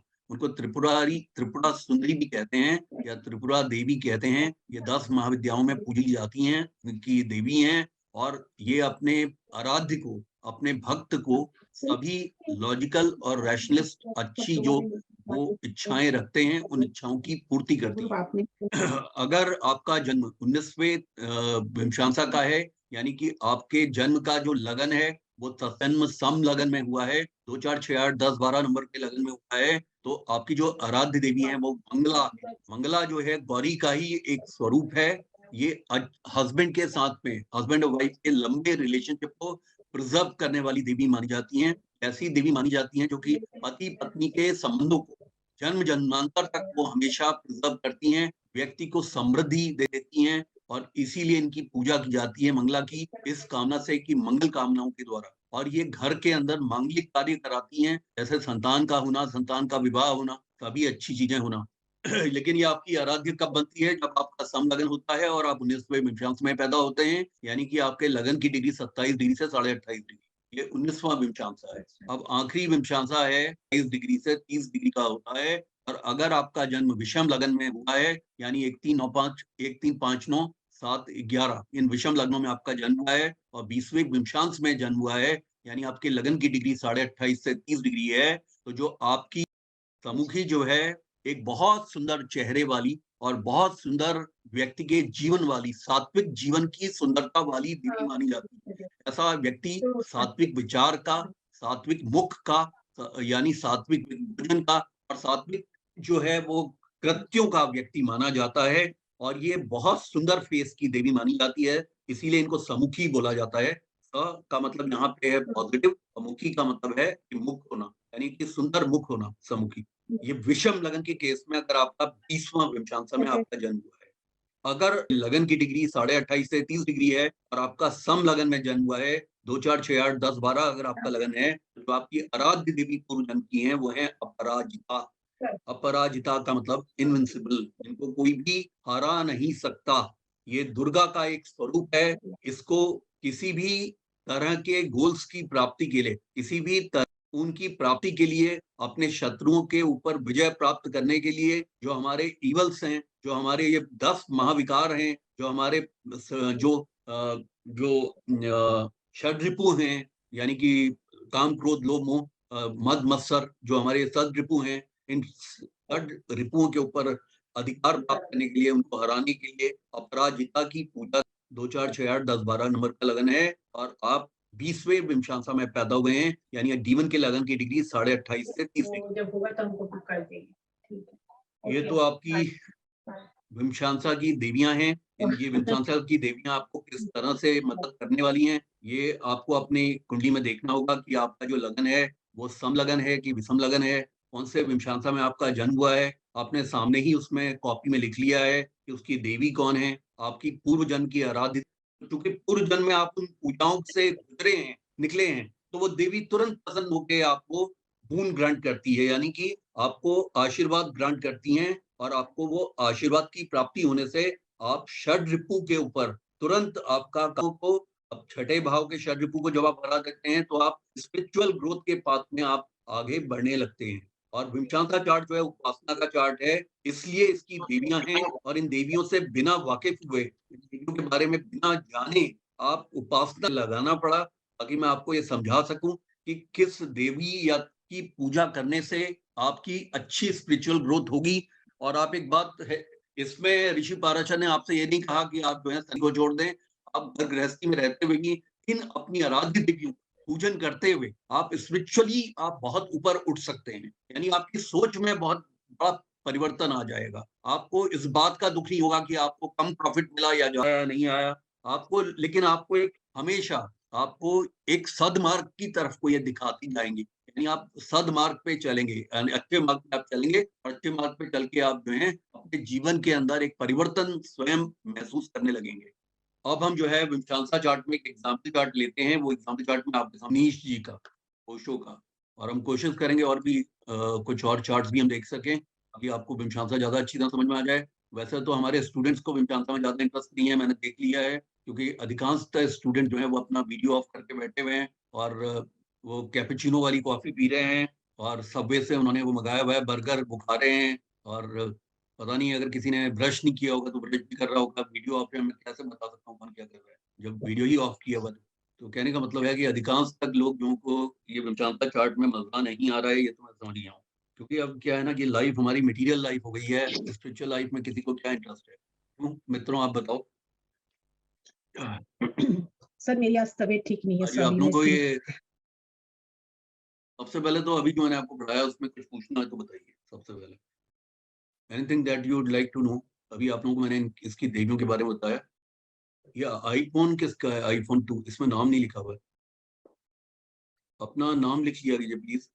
सुंदरी भी कहते हैं, या त्रिपुरा देवी कहते हैं। ये 10 महाविद्याओं में पूजी जाती हैं, उनकी देवी हैं। और ये अपने आराध्य को, अपने भक्त को सभी लॉजिकल और रैशनलिस्ट अच्छी जो वो इच्छाएं रखते हैं, उन इच्छाओं की पूर्ति करती है। अगर आपका जन्म 19वें विमशांसा का है, यानी कि आपके जन्म का जो लगन है वो जन्म सम लगन में हुआ है, 2 4 6 8 10 12 नंबर के लगन में हुआ है, तो आपकी जो आराध्य देवी है वो मंगला है। मंगला जो है गौरी का ही एक स्वरूप है। ये हस्बैंड के साथ में, हस्बैंड और वाइफ के लंबे रिलेशनशिप को प्रिजर्व करने वाली देवी मानी जाती हैं। ऐसी देवी मानी जाती हैं जो कि पति पत्नी के संबंधों को जन्म जन्मांतर तक वो हमेशा प्रिजर्व करती हैं, व्यक्ति को समृद्धि दे देती हैं, और इसीलिए इनकी पूजा की जाती है मंगला की, इस कामना से कि मंगल कामनाओं के द्वारा। और ये घर के अंदर मांगलिक कार्य कराती हैं, जैसे संतान का होना, संतान का विवाह होना, सभी अच्छी चीजें होना। लेकिन ये आपकी आराध्य कब बनती है? जब आपका समलग्न होता है और आप 19वें विमशांस में पैदा होते हैं, यानी कि आपके लगन की डिग्री 27 डिग्री से 28.5 डिग्री, ये 19वां विमशांसा है। अब आखिरी विमशांसा है 23 डिग्री से 30 डिग्री का होता है। और अगर आपका जन्म विषम लगन में हुआ है, यानी 1 3 9 5 1 3 5 9 7 11 इन विषम लग्नों में आपका जन्म हुआ है और 20वें विमशांस में जन्म हुआ है, यानी आपके लगन की डिग्री 28.5 से 30 डिग्री है, तो जो आपकी सम्मुखी जो है एक बहुत सुंदर चेहरे वाली और बहुत सुंदर व्यक्ति के जीवन वाली, सात्विक जीवन की सुंदरता वाली देवी मानी जाती है। ऐसा व्यक्ति सात्विक विचार का, सात्विक मुख का, यानी सात्विक भोजन का और सात्विक जो है वो कृत्यों का व्यक्ति माना जाता है। और ये बहुत सुंदर फेस की देवी मानी जाती है, इसीलिए इनको सम्मुखी बोला जाता है। स का मतलब यहाँ पे है पॉजिटिव और मुखी का मतलब है कि मुख होना, यानी कि सुंदर मुख होना, सम्मुखी। ये विषम लगन के केस में अगर आपका 20वां विमशांसा में आपका जन्म हुआ है, अगर लगन की डिग्री 28.5 से 30 डिग्री है और आपका सम लगन में जन्म हुआ है, 2 4 6 8 10 12 अगर आपका लगन है, तो जो आपकी आराध्य देवी पूर्व जन्म की है वो है अपराजिता। अपराजिता का मतलब इनविंसिबल, इनको कोई भी हरा नहीं सकता। ये दुर्गा का एक स्वरूप है। इसको किसी भी तरह के गोल्स की प्राप्ति के लिए, किसी भी उनकी प्राप्ति के लिए, अपने शत्रुओं के ऊपर विजय प्राप्त करने के लिए, जो हमारे इवल्स हैं, जो हमारे ये 10 महाविकार हैं, जो हमारे जो षड्रिपु हैं, यानी कि काम क्रोध लोभ मोह मद मत्सर, जो हमारे सदरिपु हैं, इन षड रिपुओं के ऊपर अधिकार प्राप्त करने के लिए, उनको हराने के लिए अपराजिता की पूजा 2 4 6 8 10 12 नंबर का लगन है और आप 20वें विमशांसा में पैदा हुए हैं, यानी D1 के लगन की डिग्री 28.5 से 30 डिग्री। जब होगा तो हमको बुक कर देंगे। ठीक है। ये तो आपकी विमशांसा की देवियां हैं। ये विमशांसा की देवियां आपको किस तरह से मदद करने वाली हैं, ये आपको अपनी कुंडली में देखना होगा कि आपका जो लगन है वो सम लगन है कि विषम लगन है, कौन से विमशांसा में आपका जन्म हुआ है। आपने सामने ही उसमें कॉपी में लिख लिया है कि उसकी देवी कौन है, आपकी पूर्व जन्म की आराध्य, क्योंकि पूर्व जन्म में आप उन पूजाओं से गुजरे हैं, निकले हैं, तो वो देवी तुरंत प्रसन्न होकर आपको बून ग्रांट करती है, यानी कि आपको आशीर्वाद ग्रांट करती हैं और आपको वो आशीर्वाद की प्राप्ति होने से आप षड रिपु के ऊपर तुरंत आपका काम को, अब छठे भाव के षड रिपु को जब आप हरा देते हैं तो आप स्पिरिचुअल ग्रोथ के पाथ में आप आगे बढ़ने लगते हैं। और विमशांसा चार्ट जो है उपासना का चार्ट है, इसलिए इसकी देवियां हैं और इन देवियों से बिना वाकिफ हुए, इन देवियों के बारे में बिना जाने आप उपासना लगाना पड़ा, ताकि मैं आपको ये समझा सकूं कि किस देवी या की पूजा करने से आपकी अच्छी स्पिरिचुअल ग्रोथ होगी। और आप एक बात है, इसमें ऋषि पाराशर ने आपसे ये नहीं कहा कि आप जो है शनि को छोड़ दें, आप घर गृहस्थी में रहते हुए भी इन अपनी आराध्य देवियों पूजन करते हुए आप स्पिरिचुअली आप बहुत ऊपर उठ सकते हैं, यानी आपकी सोच में बहुत बड़ा परिवर्तन आ जाएगा। आपको इस बात का दुख नहीं होगा कि आपको कम प्रॉफिट मिला या ज्यादा नहीं आया, आपको, लेकिन आपको एक हमेशा आपको एक सदमार्ग की तरफ को ये दिखाती जाएंगी, यानी आप सदमार्ग पे चलेंगे, यानी अच्छे मार्ग पे आप चलेंगे और अच्छे मार्ग पे चल के आप जो है अपने जीवन के अंदर एक परिवर्तन स्वयं महसूस करने लगेंगे। अब हम जो है विमशांसा चार्ट में एक एग्जाम्पल चार्ट लेते हैं, वो एग्जाम्पल चार्ट में आपके सामने मनीष जी का, ओशो का, और हम कोशिश करेंगे और भी कुछ और चार्ट्स भी हम देख सकें ताकि आपको विमशांसा ज्यादा अच्छी तरह समझ में आ जाए। वैसे तो हमारे स्टूडेंट्स को विमशांसा में ज्यादा इंटरेस्ट नहीं है, मैंने देख लिया है, क्योंकि अधिकांशतः स्टूडेंट जो है वो अपना वीडियो ऑफ करके बैठे हुए हैं और वो कैपेचिनो वाली कॉफी पी रहे हैं और सबवे से उन्होंने वो मंगाया हुआ है बर्गर, वो खा रहे हैं। और पता नहीं अगर किसी ने ब्रश नहीं किया होगा तो ब्रश भी कर रहा होगा। वीडियो ऑफ है, मैं कैसे बता सकता हूँ कौन क्या कर रहा है जब वीडियो ही ऑफ किया हुआ। तो कहने का मतलब है कि अधिकांश तक लोगों को ये विमशांसा चार्ट में मजा नहीं आ रहा है, ये तो मैं समझ गया हूँ। क्योंकि अब क्या है ना कि लाइफ हमारी मटेरियल लाइफ हो गई है, स्पिरिचुअल लाइफ में किसी को क्या इंटरेस्ट है। मित्रों आप बताओ। सर मेरी आज तबीयत ठीक नहीं है, जी, आप सॉरी लोगों मैं को इसलिए। ये सबसे पहले तो अभी जो मैंने आपको पढ़ाया उसमें कुछ पूछना है तो बताइए सबसे पहले। Anything that you would like to know. अभी आप लोगों को मैंने इसकी देवियों के बारे में बताया। या आईफोन किसका है? आईफोन 2, इसमें नाम नहीं लिखा हुआ है, अपना नाम लिख लिया कीजिए प्लीज।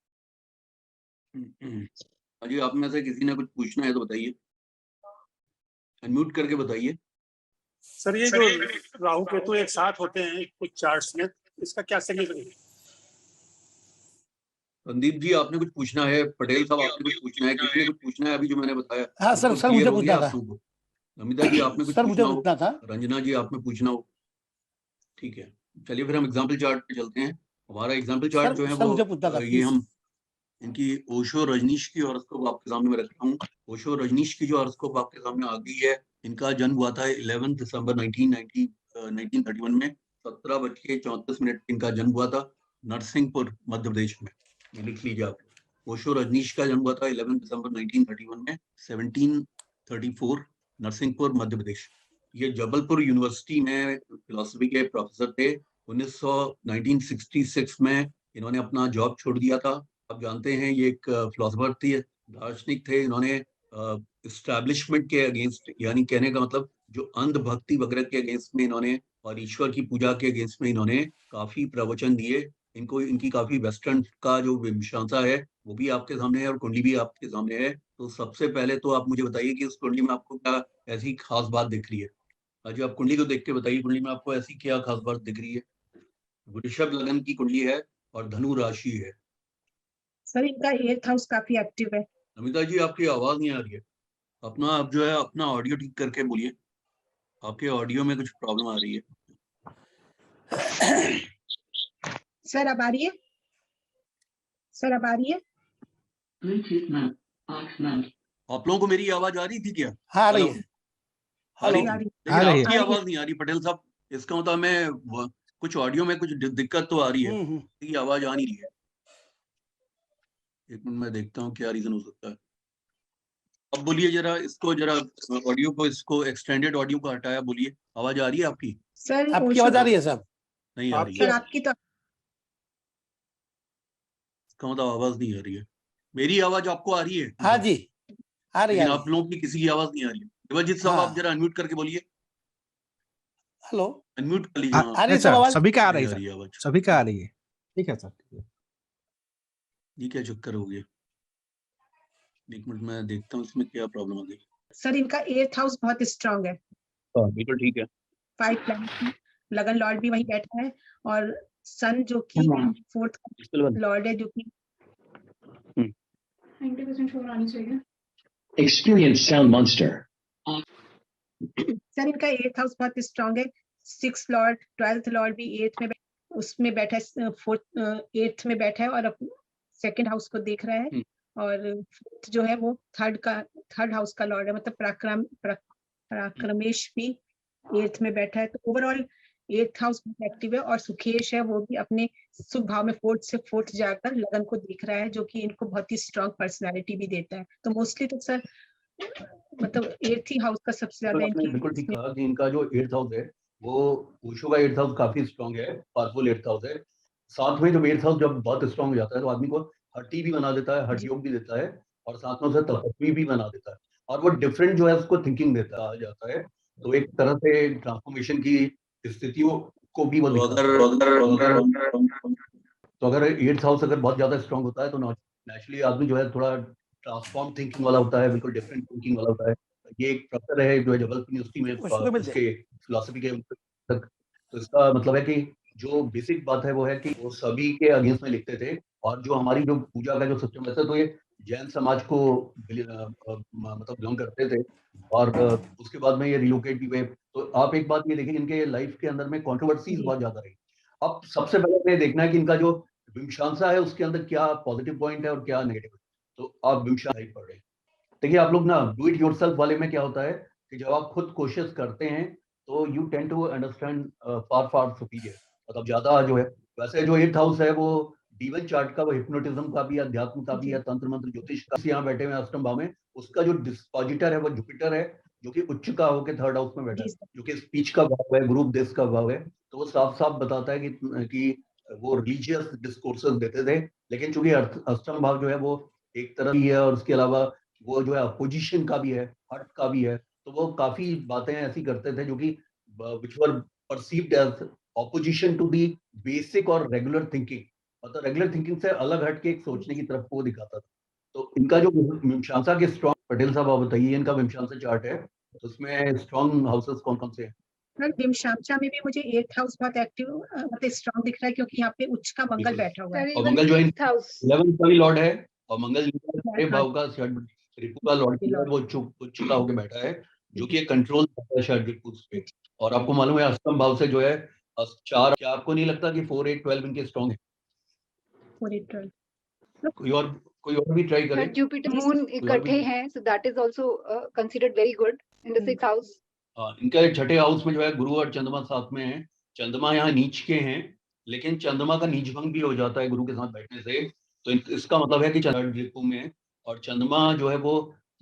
अजी आप में से किसी ने कुछ पूछना है तो बताइए, अनम्यूट करके बताइए। सर ये जो राहु केतु एक साथ होते हैं कुछ चार्ट्स में, इसका क्या सिग्निफिकेंस है? संदीप जी आपने कुछ पूछना है, पटेल साहब आपने कुछ पूछना है, किसी ने कुछ पूछना है अभी जो मैंने बताया? हाँ सर, बिल्कुल सर क्लियर मुझे हो पूछना गया था। आप लोगों को? नमिता जी आपने कुछ सर मुझे पूछना हो, पूछना था। रंजना जी आपने पूछना हो, ठीक है। चलिए फिर हम एग्जाम्पल चार्ट पे चलते हैं। हमारा एग्जाम्पल चार्ट जो है सर वो मुझे पूछना था ये प्लीज। हम इनकी ओशो रजनीश की हॉरोस्कोप आपके सामने मैं रख रहा हूँ। ओशो रजनीश की जो हॉरोस्कोप आपके सामने आ गई है, इनका जन्म हुआ था 11 दिसंबर 1931 में, 17:34 इनका जन्म हुआ था नरसिंहपुर मध्य प्रदेश में। ये लिख लीजिए आप। ओशो रजनीश का जन्म हुआ था 11 दिसंबर 1931 में, 1734 नरसिंहपुर मध्य प्रदेश। ये जबलपुर यूनिवर्सिटी में फिलोसफी के प्रोफेसर थे। 1966 में इन्होंने अपना जॉब छोड़ दिया था। आप जानते हैं ये एक फिलोसफर थे, दार्शनिक थे। इन्होंने इस्टेब्लिशमेंट के अगेंस्ट, यानी कहने का मतलब जो अंधभक्ति वगैरह के अगेंस्ट में इन्होंने, और ईश्वर की पूजा के अगेंस्ट में इन्होंने काफी प्रवचन दिए। इनको इनकी काफी वेस्टर्न का जो विमर्शा है वो भी आपके सामने है और कुंडली भी आपके सामने है। तो सबसे पहले तो आप मुझे बताइए कि उस कुंडली में आपको क्या ऐसी खास बात दिख रही है? आज आप कुंडली को देख के बताइए, कुंडली में आपको ऐसी क्या खास बात दिख रही है? वृषभ लगन की कुंडली है और धनु राशि है। सर इनका 8th हाउस काफी एक्टिव है। नमिता जी आपकी आवाज नहीं आ रही है, अपना आप जो है अपना ऑडियो ठीक करके बोलिए, आपके ऑडियो में कुछ प्रॉब्लम आ रही है। सर अब आ रही है? सर अब आ रही है? आप लोगों को मेरी आवाज आ रही थी क्या? हाँ आ रही हेलो, है। आ रही आ थी, रही लेकिन आ रही है। आपकी आवाज नहीं आ रही पटेल साहब। इसका मतलब कुछ ऑडियो में कुछ दिक्कत तो आ रही है, की आवाज आ नहीं रही है। एक मिनट मैं देखता हूँ क्या रीजन हो सकता है। अब बोलिए जरा, इसको जरा ऑडियो को, इसको एक्सटेंडेड ऑडियो को हटाया, बोलिए। आवाज आ रही है आपकी? सर आपकी ओशो आवाज आ रही है सर? नहीं आ रही सर है, आपकी तो इसका मतलब आवाज नहीं आ रही है। मेरी आवाज आपको आ रही है? हाँ जी, आ रही है, लेकिन आ रही आप है। लोगों की किसी की आवाज नहीं आ रही है। देवाजीत साहब आप हाँ जरा अनम्यूट करके बोलिए, हेलो, अनम्यूट कर लीजिए। हाँ आ रही है सब सर, आवाज? सभी का आ नहीं रही आ है रही है सर, आवाज। सभी का आ रही है। ठीक है सर, ठीक है। ये क्या चक्कर हो गया? एक मिनट मैं देखता हूँ इसमें क्या प्रॉब्लम आ गई। सर इनका 8th हाउस बहुत स्ट्रांग है। बिल्कुल ठीक है। 5 प्लैनेट, लगन लॉर्ड भी वहीं बैठा है और सन जो कि 4th लॉर्ड है, जो कि 90% शोर आनी चाहिए। Experience Sound Monster. सर इनका 8th हाउस बहुत स्ट्रांग है। 6th लॉर्ड, 12th लॉर्ड भी 8th में उसमें बैठा है, 8th में बैठा है और 2nd हाउस को देख रहा है। और 4th जो है वो 3rd हाउस का लॉर्ड है, मतलब पराक्रमेश भी 8th में बैठा है। तो ओवरऑल 8th हाउस बहुत एक्टिव है और सुखेश है वो भी अपने शुभ भाव में 4th से 4th जाकर लगन को देख रहा है, जो कि इनको बहुत ही स्ट्रांग पर्सनालिटी भी देता है। तो मोस्टली तो सर मतलब 8th हाउस का सबसे ज्यादा आपने इनकी बिल्कुल ठीक कहा कि इनका जो 8th हाउस है वो ओशो का 8th हाउस काफी स्ट्रांग है, पावरफुल 8th हाउस है। साथ में जब 8th हाउस जब बहुत स्ट्रांग हो जाता है तो आदमी को हठी भी बना देता है, हठ योग भी देता है और साथ में उसे तपस्वी भी बना देता है और वो डिफरेंट जो है उसको थिंकिंग देता आ जाता है। तो एक तरह से ट्रांसफॉर्मेशन की स्थितियों को भी वो दिखाता है। तो अगर 8th हाउस अगर बहुत ज्यादा स्ट्रांग होता है तो नेचुरली आदमी जो है थोड़ा ट्रांसफॉर्म थिंकिंग वाला होता है, बिल्कुल डिफरेंट थिंकिंग वाला होता है। ये एक प्रोफेसर है जो है जबलपुर यूनिवर्सिटी में उसको मिल जाए। इसके फिलोसफी के तक। तो इसका मतलब है कि जो बेसिक बात है वो है कि वो सभी के अगेंस्ट में लिखते थे और जो हमारी जो पूजा का जो सिस्टम वैसे तो ये जैन समाज को मतलब बिलोंग करते थे और उसके बाद में ये रिलोकेट भी हुए। तो आप एक बात ये देखिए, इनके लाइफ के अंदर में कंट्रोवर्सीज बहुत ज्यादा रही। अब सबसे पहले हमें देखना है कि इनका जो विमर्शा है उसके अंदर क्या पॉजिटिव पॉइंट है और क्या नेगेटिव है। तो आप विमर्शा नहीं पढ़ रहे। देखिए आप लोग ना डू इट योरसेल्फ वाले में क्या होता है कि जब आप खुद कोशिश करते हैं तो you tend to understand far far superior, मतलब ज्यादा जो है। वैसे जो 8th हाउस है वो डीवन चार्ट का, वो हिप्नोटिज्म का भी, अध्यात्म का भी है, तंत्र मंत्र ज्योतिष का। यहाँ बैठे हुए अष्टम भाव में उसका जो डिस्पोजिटर है वो जुपिटर है, जो कि उच्च का होकर 3rd हाउस में बैठा है, जो कि स्पीच का भाव है, ग्रुप देश का भाव है। तो वो साफ साफ बताता है कि वो रिलीजियस डिस्कोर्सेस देते थे। लेकिन चूंकि अष्टम भाव जो है वो एक तरफ ही है और उसके अलावा वो जो है अपोजिशन का भी है, हट का भी है। तो वो काफी बातें ऐसी करते थे जो कि which were perceived as opposition to the basic और रेगुलर थिंकिंग, मतलब रेगुलर थिंकिंग से अलग हट के एक सोचने की तरफ को दिखाता था। तो इनका जो मीमांसा के स्ट्रॉन्ग, पटेल साहब आप बताइए, इनका मीमांसा चार्ट है तो उसमें स्ट्रॉन्ग हाउसेस कौन कौन से हैं? विमशांचा में भी मुझे 8th हाउस बहुत एक्टिव मतलब स्ट्रांग दिख रहा है, क्योंकि यहाँ पे उच्च का मंगल बिल्कुल। बैठा हुआ है। Sir, और even मंगल जो है 6th house. 11th का भी लॉर्ड है, और मंगल छठे हाँ, भाव का ऋतु का लॉर्ड जो है वो उच्च का होके बैठा है, जो कि कंट्रोल करता है षड ऋतु पे। और आपको मालूम है अष्टम भाव से जो है 4, क्या आपको नहीं लगता कि 4, 8, 12 इनके स्ट्रॉन्ग है? 4, 8, 12 कोई और भी ट्राई Sir, करे। Jupiter Moon इकट्ठे हैं, so that is also considered very good in the 6th house. इनका छठे हाउस में जो है गुरु और चंद्रमा साथ में है। चंद्रमा यहाँ नीच के हैं, लेकिन चंद्रमा का नीच भंग भी हो जाता है गुरु के साथ बैठने से। तो इसका मतलब है कि ऋतु में, और चंद्रमा जो है वो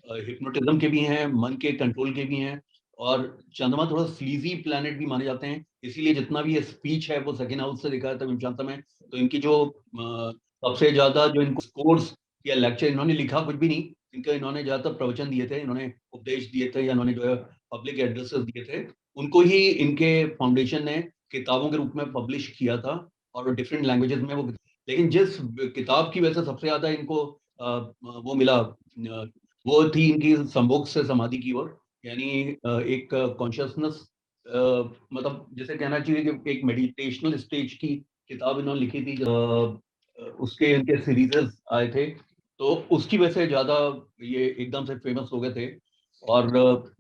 हिप्नोटिज्म के भी हैं, मन के कंट्रोल के भी हैं, और चंद्रमा थोड़ा स्लीजी प्लैनेट भी माने जाते हैं। इसीलिए जितना भी ये स्पीच है वो सेकंड हाउस से देखा जाता है विमशांता में। तो इनकी जो सबसे ज्यादा जो इनको कोर्स या लेक्चर इन्होंने लिखा कुछ भी नहीं, इनका इन्होंने ज्यादातर प्रवचन दिए थे, इन्होंने उपदेश दिए थे, या इन्होंने जो है पब्लिक एड्रेसेस दिए थे, उनको ही इनके फाउंडेशन ने किताबों के रूप में पब्लिश किया था, और डिफरेंट लैंग्वेजेस में वो। लेकिन जिस किताब की वजह से सबसे ज्यादा इनको वो मिला, वो थी इनकी संभोग से समाधि की ओर, यानी एक कॉन्शियसनेस, मतलब जैसे कहना चाहिए कि एक मेडिटेशनल स्टेज की किताब इन्होंने लिखी थी। उसके इनके सीरीजेस आए थे, तो उसकी वजह से ज्यादा ये एकदम से फेमस हो गए थे। और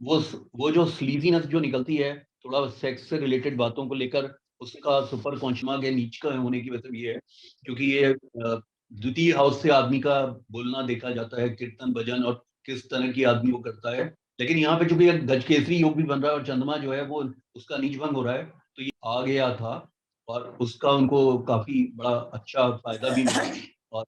वो जो स्लीजीनेस जो निकलती है थोड़ा सेक्स से रिलेटेड बातों को लेकर, उसका सुपर कॉन्शियमा के नीच का होने की वजह से भी है, क्योंकि ये द्वितीय हाउस से आदमी का बोलना देखा जाता है, कीर्तन भजन और किस तरह की आदमी वो करता है। लेकिन यहाँ पे चूंकि गज केसरी योग भी बन रहा है और चंद्रमा जो है वो उसका नीच भंग हो रहा है, तो ये आ गया था, और उसका उनको काफी बड़ा अच्छा फायदा भी मिला। और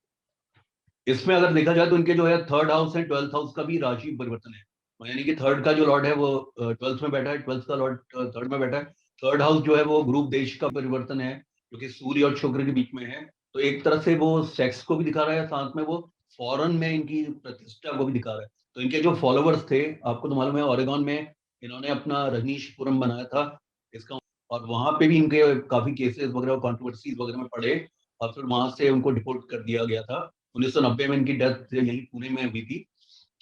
इसमें अगर देखा जाए तो इनके जो है 3rd house and 12th house का भी राशि परिवर्तन है, यानी कि 3rd का जो लॉर्ड है वो 12th में बैठा है, 12th का लॉर्ड 3rd में बैठा है। 3rd हाउस जो है वो ग्रुप देश का परिवर्तन है, जो कि सूर्य और शुक्र के बीच में है। तो एक तरह से वो सेक्स को भी दिखा रहा है, साथ में वो फॉरेन में इनकी प्रतिष्ठा को भी दिखा रहा है। तो इनके जो फॉलोवर्स थे, आपको तो मालूम है ओरेगन में इन्होंने अपना रजनीशपुरम बनाया था इसका, और वहां पे भी इनके काफी केसेस वगैरह कंट्रोवर्सीज वगैरह में पड़े, और फिर वहां से उनको डिपोर्ट कर दिया गया था। 1990 में इनकी डेथ यही पुणे में हुई थी,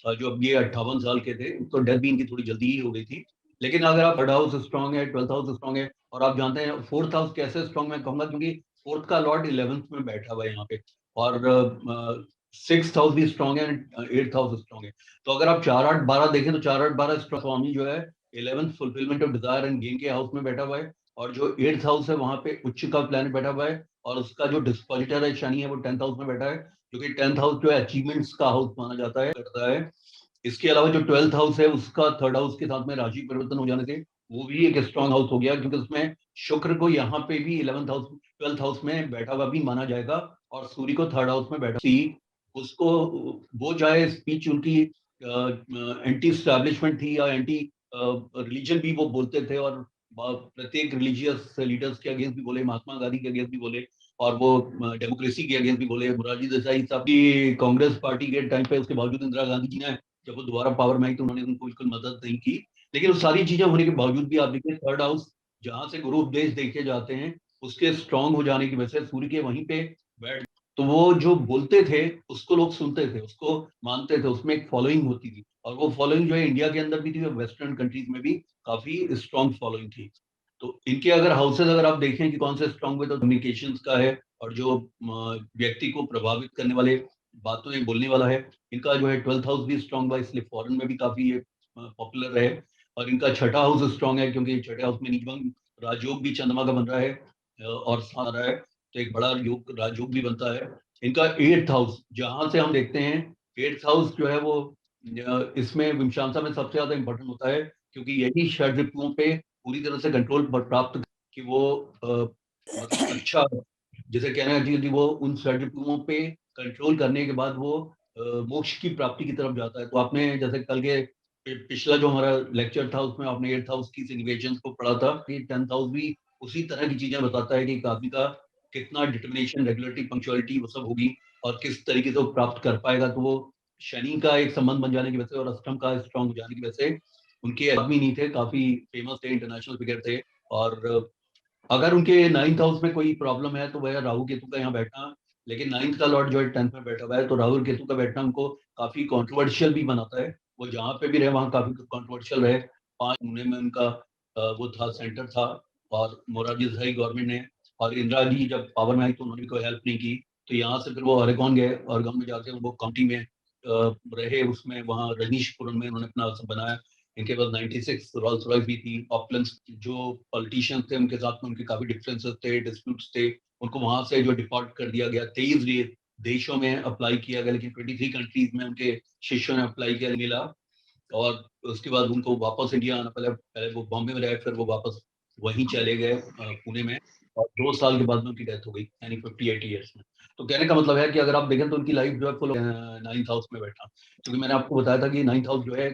जो अब ये 58 साल के थे, तो डेथ भी इनकी थोड़ी जल्दी ही हो गई थी। लेकिन अगर आप 3rd हाउस स्ट्रॉन्ग है, 12th हाउस स्ट्रॉन्ग है, और आप जानते हैं 4th हाउस कैसे स्ट्रॉन्ग, मैं कहूंगा क्योंकि 4th का लॉर्ड 11th में बैठा हुआ है यहाँ पे, और 6th हाउस भी स्ट्रॉन्ग है, 8th हाउस स्ट्रॉन्ग है। तो अगर आप 4, 8, 12 देखें तो 4, 8, 12 स्वामी जो है 11th fulfilment of desire and gain के हाउस में बैठा हुआ है, और जो 8th हाउस है वहां पे उच्च का प्लैनेट बैठा हुआ है, और उसका जो डिस्पोजिटर है शनि है वो 10th हाउस में बैठा है, क्योंकि 10th हाउस जो है अचीवमेंट्स का हाउस माना जाता है, करता है। इसके अलावा जो 12th हाउस है उसका 3rd हाउस के साथ में राशि परिवर्तन हो जाने से वो भी एक स्ट्रॉन्ग हाउस हो गया, क्योंकि उसमें शुक्र को यहाँ पे भी 11th हाउस 12th हाउस में बैठा हुआ भी माना जाएगा, और सूर्य को 3rd हाउस में बैठा सी उसको, वो चाहे स्पीच उनकी एंटी स्टैब्लिशमेंट थी या एंटी रिलीजन भी वो बोलते थे, और प्रत्येक रिलीजियस लीडर्स के अगेंस्ट भी बोले, महात्मा गांधी के अगेंस्ट भी बोले, और वो डेमोक्रेसी के अगेंस्ट भी बोले। मोरारजी देसाई साहब की कांग्रेस पार्टी के टाइम पे, उसके बावजूद इंदिरा गांधी जी ने जब वो दोबारा पावर में आई तो उन्होंने उनको बिल्कुल मदद नहीं की। लेकिन वो सारी चीजें होने के बावजूद भी आप देखिए 3rd हाउस जहां से गुरु उपदेश देखे जाते हैं, उसके स्ट्रांग हो जाने की वजह से सूर्य के वहीं पे बैठ, तो वो जो बोलते थे उसको लोग सुनते थे, उसको मानते थे, उसमें एक फॉलोइंग होती थी, और वो फॉलोइंग जो है इंडिया के अंदर भी थी और वेस्टर्न कंट्रीज में भी काफी स्ट्रॉन्ग फॉलोइंग थी। तो इनके अगर हाउसेज अगर आप देखें कि कौन से स्ट्रॉन्ग हुए, तो कम्युनिकेशंस का है, और जो व्यक्ति को प्रभावित करने वाले बातों बोलने वाला है, इनका जो है 12th हाउस भी स्ट्रॉन्ग हुआ, इसलिए फॉरेन में भी काफी ये पॉपुलर है। और इनका छठा हाउस स्ट्रॉन्ग है, क्योंकि छठे हाउस में नीचभंग राजयोग भी चंद्रमा का बन रहा है, और साथ आ रहा है, तो एक बड़ा योग राजयोग भी बनता है। इनका 8th हाउस जहां से हम देखते हैं, 8th हाउस जो है वो इसमें विमशांसा में सबसे ज्यादा इंपॉर्टेंट होता है, क्योंकि यही षड ऋतुओं पे पूरी तरह से कंट्रोल प्राप्त कि वो मतलब अच्छा, जैसे कहना चाहिए कि वो उन षड ऋतुओं पे कंट्रोल करने के बाद वो मोक्ष की प्राप्ति की तरफ जाता है। तो आपने जैसे कल के पिछला जो हमारा लेक्चर था उसमें आपने 8th हाउस की सिग्निफिकेशंस को पढ़ा था, कि 10th हाउस भी उसी तरह की चीजें बताता है कि एक आदमी का कितना डिटर्मिनेशन, रेगुलरिटी, पंक्चुअलिटी वो सब होगी, और किस तरीके से वो प्राप्त कर पाएगा। तो वो शनि का एक संबंध बन जाने की वजह से और अष्टम का स्ट्रॉन्ग हो जाने की वजह से उनके आदमी नहीं थे, काफी फेमस थे, इंटरनेशनल फिगर थे। और अगर उनके 9th हाउस में कोई प्रॉब्लम है तो वह राहु केतु का यहाँ बैठना, लेकिन 9th का लॉर्ड जो है 10th में बैठा हुआ है, तो राहु केतु का बैठना उनको काफी कॉन्ट्रोवर्शियल भी बनाता है। वो जहां पे भी रहे वहां काफी कॉन्ट्रोवर्शियल रहे। 5 महीने में उनका वो था, सेंटर था, और मोरारजी देसाई गवर्नमेंट ने, और इंदिरा जी जब पावर में आई तो उन्होंने कोई हेल्प नहीं की। तो यहाँ से फिर वो ओरेगॉन गए, ओरेगॉन में जाके वो काउंटी में रहे, उसमें वहाँ रजनीशपुरम में उन्होंने अपना बनाया। इनके पास 96 रोल्स रॉयस भी थी, ऑकलैंड। जो पॉलिटिशियंस थे उनके साथ में उनके काफी डिफरेंसेस थे, डिस्प्यूट्स थे, उनको वहां से जो डिफॉल्ट कर दिया गया। 23 देशों में अप्लाई किया गया, लेकिन 23 कंट्रीज में उनके शिष्यों ने अप्लाई किया, मिला। और उसके बाद उनको वापस इंडिया आना, पहले वो बॉम्बे में रहे, फिर वो वापस वहीं चले गए पुणे में, और 2 साल के बाद में उनकी डेथ हो गई, यानी 58 ईयर्स में। तो कहने का मतलब है कि अगर आप देखें तो उनकी लाइफ जो है फुल 9th हाउस में बैठा, क्योंकि मैंने आपको बताया था कि 9th हाउस जो है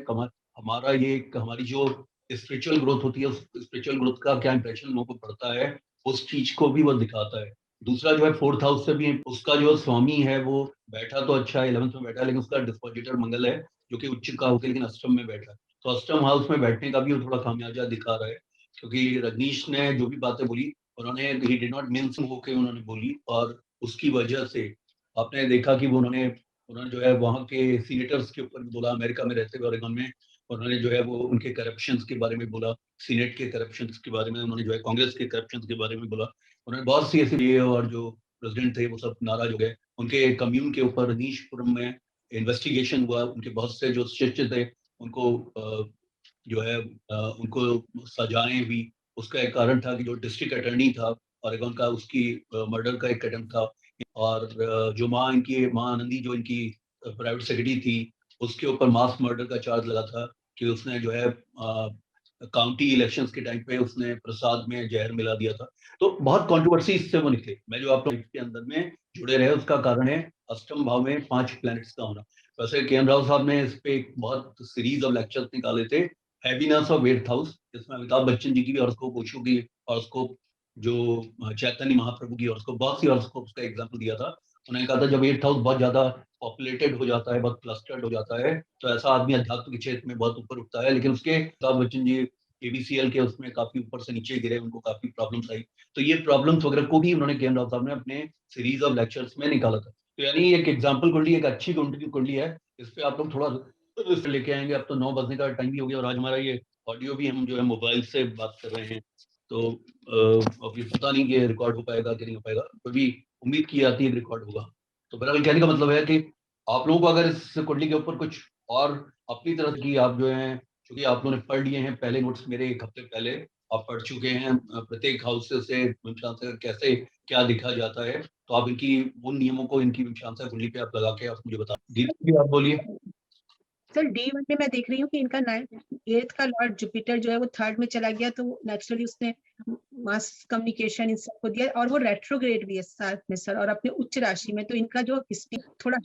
हमारा ये हमारी जो स्पिरिचुअल ग्रोथ होती है, उस स्पिरिचुअल ग्रोथ का क्या इंप्रेशन लोगों को पड़ता है, उस चीज को भी वो दिखाता है। दूसरा जो है 4th हाउस से भी उसका जो स्वामी है वो बैठा तो अच्छा है, 11th में बैठा है, लेकिन उसका डिस्पोजिटर मंगल है जो कि उच्च का होकर लेकिन अष्टम में बैठा है। तो अष्टम हाउस में बैठने का भी वो थोड़ा खामियाजा दिखा रहा है, क्योंकि रजनीश ने जो भी बातें बोली उन्होंने ही डिड नॉट मीन होके उन्होंने बोली, और उसकी वजह से आपने देखा कि वो उन्होंने जो है वहाँ के सीनेटर्स के ऊपर भी बोला, अमेरिका में रहते हुए ओरेगन में। उन्होंने जो है वो उनके करप्शंस के बारे में बोला, सीनेट के करप्शंस के बारे में, उन्होंने जो है कांग्रेस के करप्शंस के बारे में बोला। उन्होंने बहुत सी ऐसी, और जो प्रेसिडेंट थे वो सब नाराज हो गए। उनके कम्यून के ऊपर रजनीशपुरम में इन्वेस्टिगेशन हुआ, उनके बहुत से जो शिष्य थे उनको जो है उनको सजाएं हुई। उसका एक कारण था कि जो डिस्ट्रिक्ट अटर्नी था ओरेगन का, उसकी मर्डर का एक अटेम्प्ट था। और जो माँ आनंदी जो इनकी प्राइवेट सेक्रेटरी थी, उसके ऊपर मास मर्डर का चार्ज लगा था कि उसने जो है काउंटी इलेक्शंस के टाइम पे उसने प्रसाद में जहर मिला दिया था। तो बहुत कंट्रोवर्सी इससे वो निकले। मैं जो आप लोग के अंदर में जुड़े रहे उसका कारण है अष्टम भाव में 5 प्लैनेट्स का होना। वैसे के एन राव साहब ने इस पे एक बहुत सीरीज ऑफ लेक्चर्स निकाले थे, हैवीनेस ऑफ 8th हाउस, जिसमें अमिताभ बच्चन जी की भी हॉरोस्कोप, ओशो की हॉरोस्कोप, जो चैतन्य महाप्रभु की हॉरोस्कोप, बहुत सी हॉरोस्कोप का एग्जाम्पल दिया था। उन्होंने कहा था जब 8th हाउस बहुत ज्यादा पॉपुलेटेड हो जाता है, बहुत क्लस्टर्ड हो जाता है, तो ऐसा आदमी अध्यात्म के क्षेत्र में बहुत ऊपर उठता है। लेकिन उसके अमिताभ बच्चन जी एबीसीएल के उसमें काफी ऊपर से नीचे गिरे, उनको काफी प्रॉब्लम्स आई। तो ये प्रॉब्लम्स वगैरह को भी उन्होंने के एन राव साहब ने अपने सीरीज ऑफ लेक्चर्स में निकाला था। तो यानी एक एग्जाम्पल कुंडली, एक अच्छी कुंडली है। इस पे आप लोग थोड़ा लेके आएंगे। अब तो 9 बजने का टाइम भी हो गया, और आज हमारा ये ऑडियो भी हम जो है मोबाइल से बात कर रहे हैं, तो अभी पता नहीं कि रिकॉर्ड हो पाएगा कि नहीं हो पाएगा, तो भी उम्मीद की जाती है रिकॉर्ड होगा। तो बहरहाल कहने का मतलब है कि आप लोगों को अगर इस कुंडली के ऊपर कुछ और अपनी तरफ की, आप जो है क्योंकि आप लोगों ने पढ़ लिए हैं पहले नोट्स मेरे 1 हफ्ते पहले आप पढ़ चुके हैं, प्रत्येक हाउस से कैसे क्या लिखा जाता है, तो आप इनकी उन नियमों को इनकी विमशांसा कुंडली पे आप लगा के आप मुझे बता दीजिए। आप बोलिए सर D1 में मैं देख रही हूँ कि इनका 8th का लॉर्ड जुपिटर जो है वो 3rd में चला गया, तो नेचुरली उसने मास कम्युनिकेशन इन सबको दिया, और वो रेट्रोग्रेड भी है 7th में सर, और अपने उच्च राशि में। तो इनका जो स्पीच थोड़ा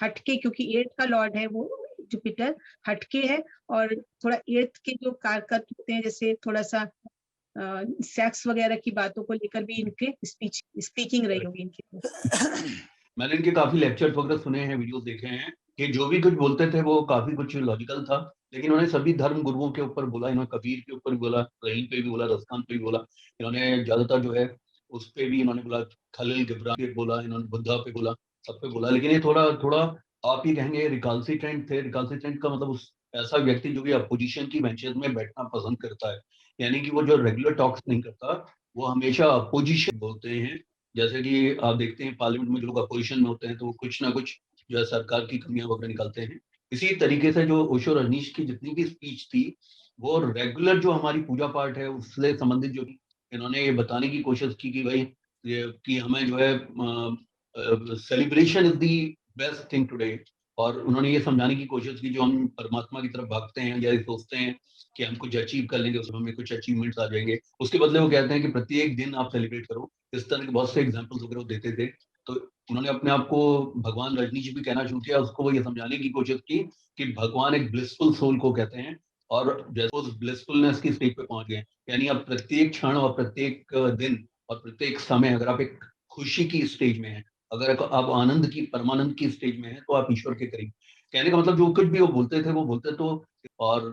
हटके, क्योंकि 8th का लॉर्ड है वो जुपिटर, हटके है, और थोड़ा 8th के जो कारकत होते हैं, जैसे थोड़ा सा सेक्स वगैरह की बातों को लेकर भी इनके स्पीकिंग रही होगी इनकी। मैंने इनके काफी लेक्चर वगैरह सुने हैं, वीडियोस देखे हैं, कि जो भी कुछ बोलते थे वो काफी कुछ लॉजिकल था। लेकिन उन्होंने सभी धर्म गुरुओं के ऊपर बोला, इन्होंने कबीर के ऊपर भी बोला, रहीम पे भी बोला, रसखान पे भी बोला। इन्होंने ज्यादातर जो है उस पे भी इन्होंने बोला, खलील गिब्रान पे बोला, इन्होंने बुद्धा पे बोला, सब पे बोला। लेकिन ये थोड़ा थोड़ा आप ही कहेंगे रिकाल्सिट्रेंट थे। रिकाल्सिट्रेंट का मतलब उस ऐसा व्यक्ति जो कि अपोजिशन की बेंचेस में बैठना पसंद करता है, यानी कि वो जो रेगुलर टॉक्स नहीं करता, वो हमेशा अपोजिशन बोलते हैं। जैसे कि आप देखते हैं पार्लियामेंट में जो लोग अपोजिशन में होते हैं तो वो कुछ ना कुछ जो है सरकार की कमियां वगैरह निकालते हैं। इसी तरीके से जो ओशो रजनीश की जितनी भी स्पीच थी, वो रेगुलर जो हमारी पूजा पाठ है उससे संबंधित जो इन्होंने ये बताने की कोशिश की कि भाई कि हमें जो है celebration is the best thing today. और उन्होंने ये समझाने की कोशिश की जो हम परमात्मा की तरफ भागते हैं या सोचते हैं कि हम कुछ अचीव कर लेंगे, उसमें हमें कुछ अचीवमेंट्स आ जाएंगे, उसके बदले वो कहते हैं कि प्रत्येक दिन आप सेलिब्रेट करो। इस तरह के बहुत से एग्जाम्पल्स वगैरह देते थे। तो उन्होंने अपने आप को भगवान रजनीश भी कहना शुरू किया। उसको वो ये समझाने की कोशिश की कि भगवान एक ब्लिसफुल सोल को कहते हैं, और जैसे उस ब्लिसफुलनेस की स्टेज पे पहुंच गए, यानी अब प्रत्येक क्षण और प्रत्येक दिन और प्रत्येक समय अगर आप एक खुशी की स्टेज में हैं, अगर आप आनंद की, परमानंद की स्टेज में हैं, तो आप ईश्वर के करीब। कहने का मतलब जो कुछ भी वो बोलते थे वो बोलते तो, और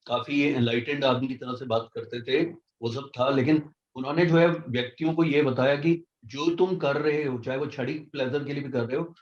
काफी एनलाइटेंड आदमी की तरह से बात करते थे, वो सब था। लेकिन उन्होंने जो है व्यक्तियों को ये बताया कि जो तुम कर रहे हो, चाहे वो क्षणिक प्लेजर के लिए भी कर रहे हो,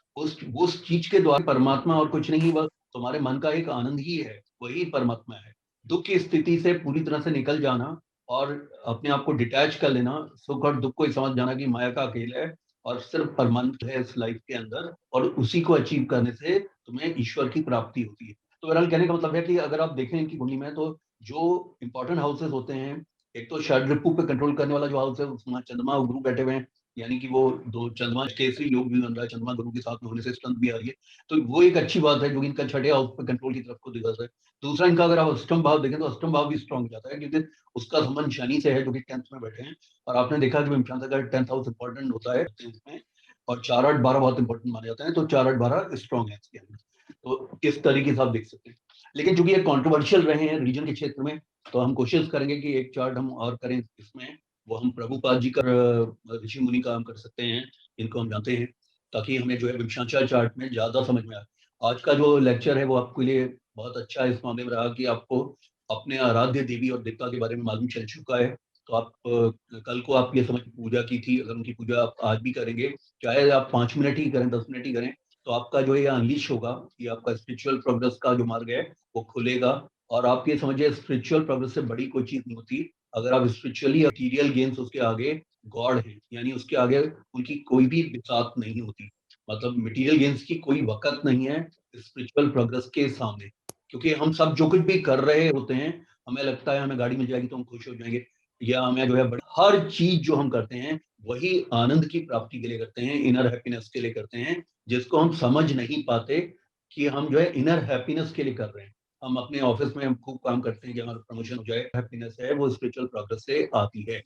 उस चीज के द्वारा परमात्मा और कुछ नहीं, बस तुम्हारे मन का एक आनंद ही है, वही परमात्मा है। दुख की स्थिति से पूरी तरह से निकल जाना और अपने आप को डिटैच कर लेना, सुख और दुख को ही समझ जाना कि माया का खेल है और सिर्फ परमानेंट है इस लाइफ के अंदर, और उसी को अचीव करने से तुम्हें ईश्वर की प्राप्ति होती है। तो बहरहाल कहने का मतलब है कि अगर आप देखें इनकी कुंडली में, तो जो इंपॉर्टेंट हाउसेस होते हैं, एक तो षड्रिपु पे कंट्रोल करने वाला जो हाउस है उसमें चंद्रमा और गुरु बैठे हुए हैं, यानी कि वो दो चंद्रमा केसरी योग भी बन रहा है, चंद्रमा गुरु के साथ में होने से स्ट्रेंथ भी आ रही है, तो वो एक अच्छी बात है जो इनका छठे हाउस पे कंट्रोल की तरफ को दिखाता है। दूसरा, इनका अगर आप अष्टम भाव देखें तो अष्टम भाव भी स्ट्रॉन्ग हो जाता है, क्योंकि उसका संबंध शनि से है जो कि 10th में बैठे हैं, और आपने देखा कि विमशांत का 10th हाउस इंपॉर्टेंट होता है 10th में, और 4, 8, 12 बहुत इंपॉर्टेंट माने जाते हैं, तो 4, 8, 12 स्ट्रॉन्ग है इसके अंदर। तो इस तरीके से आप देख सकते हैं। लेकिन चूंकि ये कॉन्ट्रोवर्शियल रहे हैं रीजन के क्षेत्र में, तो हम कोशिश करेंगे कि एक चार्ट हम और करें इसमें, वो हम प्रभुपाद जी का ऋषि मुनि का हम कर सकते हैं, इनको हम जानते हैं, ताकि हमें जो है विमशांचा चार्ट में ज्यादा समझ में आए। आज का जो लेक्चर है वो आपके लिए बहुत अच्छा इस मामले में रहा कि आपको अपने आराध्य देवी और देवता के बारे में मालूम चल चुका है। तो आप कल को आप ये समझ पूजा की थी, अगर उनकी पूजा आप आज भी करेंगे, चाहे आप 5 मिनट ही करें, 10 मिनट ही करें, तो आपका जो ये अनलीश होगा, ये आपका स्पिरिचुअल प्रोग्रेस का जो मार्ग है वो खुलेगा। और आप ये समझिए स्पिरिचुअल प्रोग्रेस से बड़ी कोई चीज नहीं होती। अगर आप स्पिरिचुअली मटीरियल गेन्स उसके आगे गॉड है, यानी उसके आगे उनकी कोई भी बिसात नहीं होती, मतलब मटीरियल गेन्स की कोई वक़्त नहीं है स्पिरिचुअल प्रोग्रेस के सामने। क्योंकि हम सब जो कुछ भी कर रहे होते हैं, हमें लगता है हमें गाड़ी मिल जाएगी तो हम खुश हो जाएंगे, या हमें जो है हर चीज जो हम करते हैं वही आनंद की प्राप्ति के लिए करते हैं, इनर हैप्पीनेस के लिए करते हैं, जिसको हम समझ नहीं पाते कि हम जो है इनर हैप्पीनेस के लिए कर रहे हैं। हम अपने ऑफिस में हम खूब काम करते हैं कि हमारा प्रमोशन हो जाए, हैप्पीनेस है वो स्पिरिचुअल प्रोग्रेस से आती है।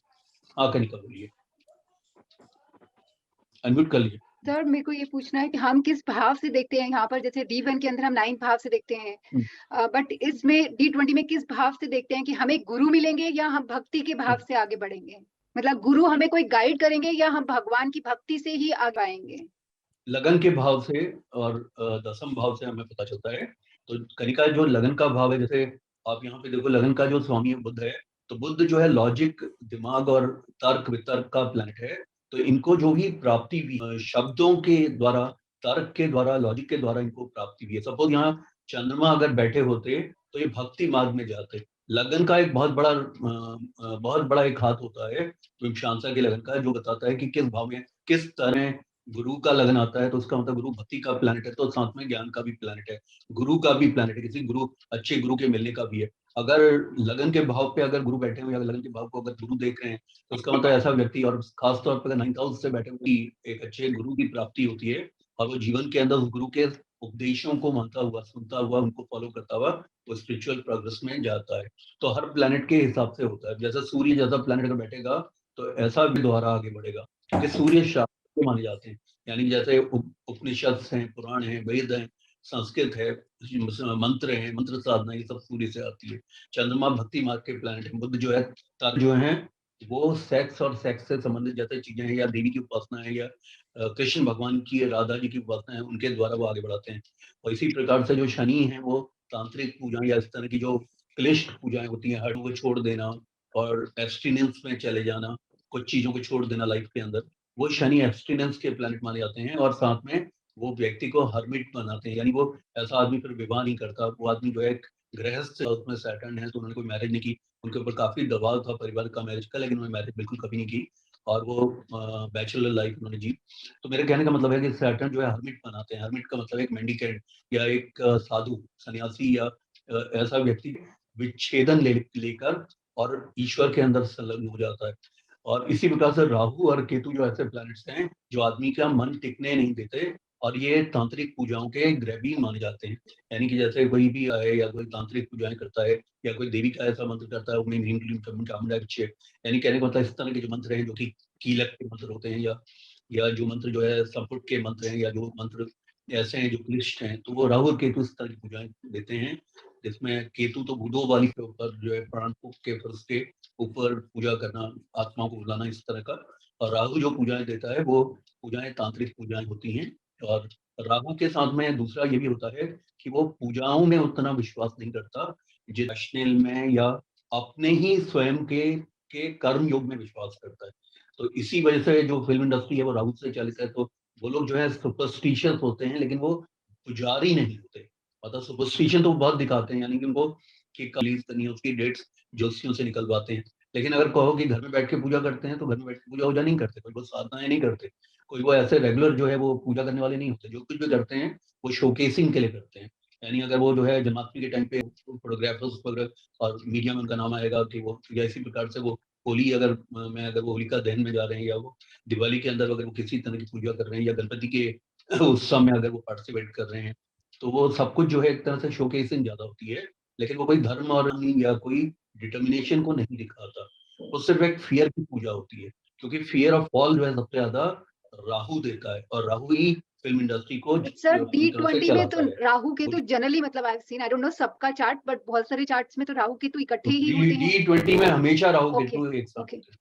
हाँ कनिका बोलिए, अनम्यूट कर लीजिए। सर मेरे को ये पूछना है कि हम किस भाव से देखते हैं यहाँ पर, जैसे D1 के अंदर हम 9 भाव से देखते हैं, बट इसमें D20 में किस भाव से देखते हैं कि हमें गुरु मिलेंगे या हम भक्ति के भाव से आगे बढ़ेंगे? मतलब गुरु हमें कोई गाइड करेंगे या हम भगवान की भक्ति से ही आगे आएंगे? लगन के भाव से और 10th भाव से हमें पता चलता है। तो कनिका जो लगन का भाव है, जैसे आप यहाँ पे देखो लगन का जो स्वामी है बुध है, तो बुध जो है लॉजिक, दिमाग और तर्क वितर्क का प्लैनेट है। तो इनको जो भी प्राप्ति भी शब्दों के द्वारा, तर्क के द्वारा, लॉजिक के द्वारा इनको प्राप्ति भी है। सपोज यहाँ चंद्रमा अगर बैठे होते तो ये भक्ति मार्ग में जाते। लगन का एक बहुत बड़ा एक हाथ होता है विमशांसा के लगन का, जो बताता है कि किस भाव में किस तरह गुरु का लगन आता है। तो उसका मतलब गुरु भक्ति का प्लैनेट है, तो साथ में ज्ञान का भी प्लैनेट है, गुरु का भी प्लैनेट है, किसी गुरु अच्छे गुरु के मिलने का भी है। अगर लगन के भाव पे अगर गुरु बैठे हुए, लगन के भाव को अगर गुरु देख रहे हैं, तो उसका मतलब ऐसा व्यक्ति, और खासतौर पर 9th हाउस से बैठे हुए एक अच्छे गुरु की प्राप्ति होती है, और वो जीवन के अंदर उस गुरु के उपदेशों को मानता हुआ, सुनता हुआ, उनको फॉलो करता हुआ वो स्पिरिचुअल प्रोग्रेस में जाता है। तो हर प्लैनेट के हिसाब से होता है। जैसा सूर्य जैसा प्लैनेट अगर बैठेगा तो ऐसा भी द्वारा आगे बढ़ेगा, क्योंकि सूर्य शास्त्र माने जाते हैं, यानी जैसे उपनिषद हैं, पुराण हैं, वेद हैं, संस्कृत है, मंत्र हैं, मंत्र साधना, ये सब सूर्य से आती है। चंद्रमा भक्ति मार्ग के प्लैनेट है। बुध जो है, तारे जो हैं वो सेक्स और सेक्स से संबंधित जैसे चीजें हैं, या देवी की उपासना है, या कृष्ण भगवान की, राधा जी की उपासना है, उनके द्वारा वो आगे बढ़ाते हैं। और इसी प्रकार से जो शनि है वो तांत्रिक पूजा या इस तरह की जो क्लिष्ट पूजाएं होती हैं, हर को छोड़ देना और एब्स्टिनेंस में चले जाना, कुछ चीजों को छोड़ देना लाइफ के अंदर, वो शनि एब्स्टिनेंस के प्लैनेट माने जाते हैं। और साथ में वो व्यक्ति को हर्मिट बनाते हैं, यानी वो ऐसा आदमी फिर विवाह नहीं करता। वो आदमी जो है गृहस्थ, उसमें सैटर्न है, तो उन्होंने कोई मैरिज नहीं की, उनके ऊपर काफी दबाव था परिवार का मैरिज का, लेकिन उन्होंने मैरिज बिल्कुल कभी नहीं की, और वो बैचलर लाइफ उन्होंने जी। तो मेरे कहने का मतलब है कि सैटर्न जो है हर्मिट बनाते हैं। हर्मिट का मतलब एक मेंडिकेंट या एक साधु, सन्यासी, या ऐसा व्यक्ति विच्छेदन लेकर और ईश्वर के अंदर संलग्न हो जाता है। और इसी प्रकार से राहु और केतु जो ऐसे प्लैनेट्स हैं जो आदमी का मन टिकने नहीं देते, और ये तांत्रिक पूजाओं के ग्रह भी माने जाते हैं। यानी कि जैसे कोई भी आए या कोई तांत्रिक पूजाएं करता है, या कोई देवी का ऐसा मंत्र करता है, उन्हें ह्रीं क्लीं चामुंडा विच्चे, यानी कहने का मतलब इस तरह के जो मंत्र हैं, जो कि कीलक के मंत्र होते हैं, या जो मंत्र जो है संपुट के मंत्र हैं, या जो मंत्र ऐसे हैं जो क्लिष्ट हैं, तो वो राहु और केतु इस तरह की पूजाएं देते हैं, जिसमें केतु तो भूतों वाली के ऊपर जो है प्राण के फर्श के ऊपर पूजा करना, आत्माओं को बुलाना, इस तरह का। और राहु जो पूजाएं देता है वो पूजाएं तांत्रिक पूजाएं होती हैं। और राहु के साथ में दूसरा ये भी होता है कि वो पूजाओं में उतना विश्वास नहीं करता जितना में या अपने ही स्वयं के कर्म योग में विश्वास करता है। तो इसी वजह से जो फिल्म इंडस्ट्री है वो राहु से चालित है। तो वो लोग जो है सुपरस्टिशियस होते हैं, लेकिन वो पुजारी नहीं होते। मतलब सुपरस्टिशन तो बहुत दिखाते हैं, यानी कि उनको कि रिलीज करनी है, उसकी डेट्स ज्योतिषियों से निकलवाते हैं। लेकिन अगर कहो कि घर में बैठ के पूजा करते हैं तो घर में बैठ के पूजा वूजा नहीं करते, कोई वो साधनाएं नहीं करते, कोई वो ऐसे रेगुलर जो है वो पूजा करने वाले नहीं होते। जो कुछ भी करते हैं वो शोकेसिंग के लिए करते हैं। यानी अगर वो जो है जन्माष्टमी के टाइम पे फोटोग्राफर्स वगैरह और मीडिया में उनका नाम आएगा कि वो या इसी प्रकार से वो होली अगर वो होलिका दहन में जा रहे हैं, या वो दिवाली के अंदर अगर वो किसी तरह की पूजा कर रहे हैं, या गणपति के उत्सव में अगर वो पार्टिसिपेट कर रहे हैं, तो वो सब कुछ जो है एक तरह से शोकेसिंग ज्यादा होती है। लेकिन वो कोई धर्म और या कोई डिटर्मिनेशन को नहीं दिखाता, वो सिर्फ एक फियर की पूजा होती है। क्योंकि फियर ऑफ फॉल जो है सबसे ज्यादा राहु देता है, और राहु ही फिल्म इंडस्ट्री को सर पूरी तरह से D20 में तो चलाता है। राहु केतु जनरली मतलब I seen, I don't know सबका चार्ट, बट बहुत सारे चार्ट्स में तो राहु केतु इकट्ठे ही होते हैं। D20 में हमेशा राहु ओके, केतु एक साथ ओके। होते हैं।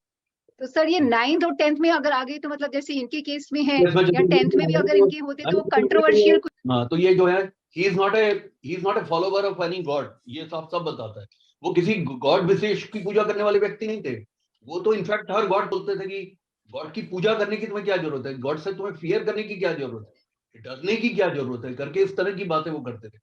तो सर ये 9th और 10th में अगर आ गए तो मतलब जैसे इनके केस में है, इसमें या 10th में भी अगर इनके होते तो वो कंट्रोवर्शियल कुछ। हाँ, तो ये जो है he is not a follower of any God, ये सब बताता है। वो किसी गॉड विशेष की पूजा करने वाले व्यक्ति नहीं थे। वो तो इनफैक्ट हर गॉड बोलते थे कि गॉड की पूजा करने की तुम्हें क्या जरूरत है, गॉड से तुम्हें फियर करने की क्या जरूरत है, डरने की क्या जरूरत है, करके इस तरह की बातें वो करते थे।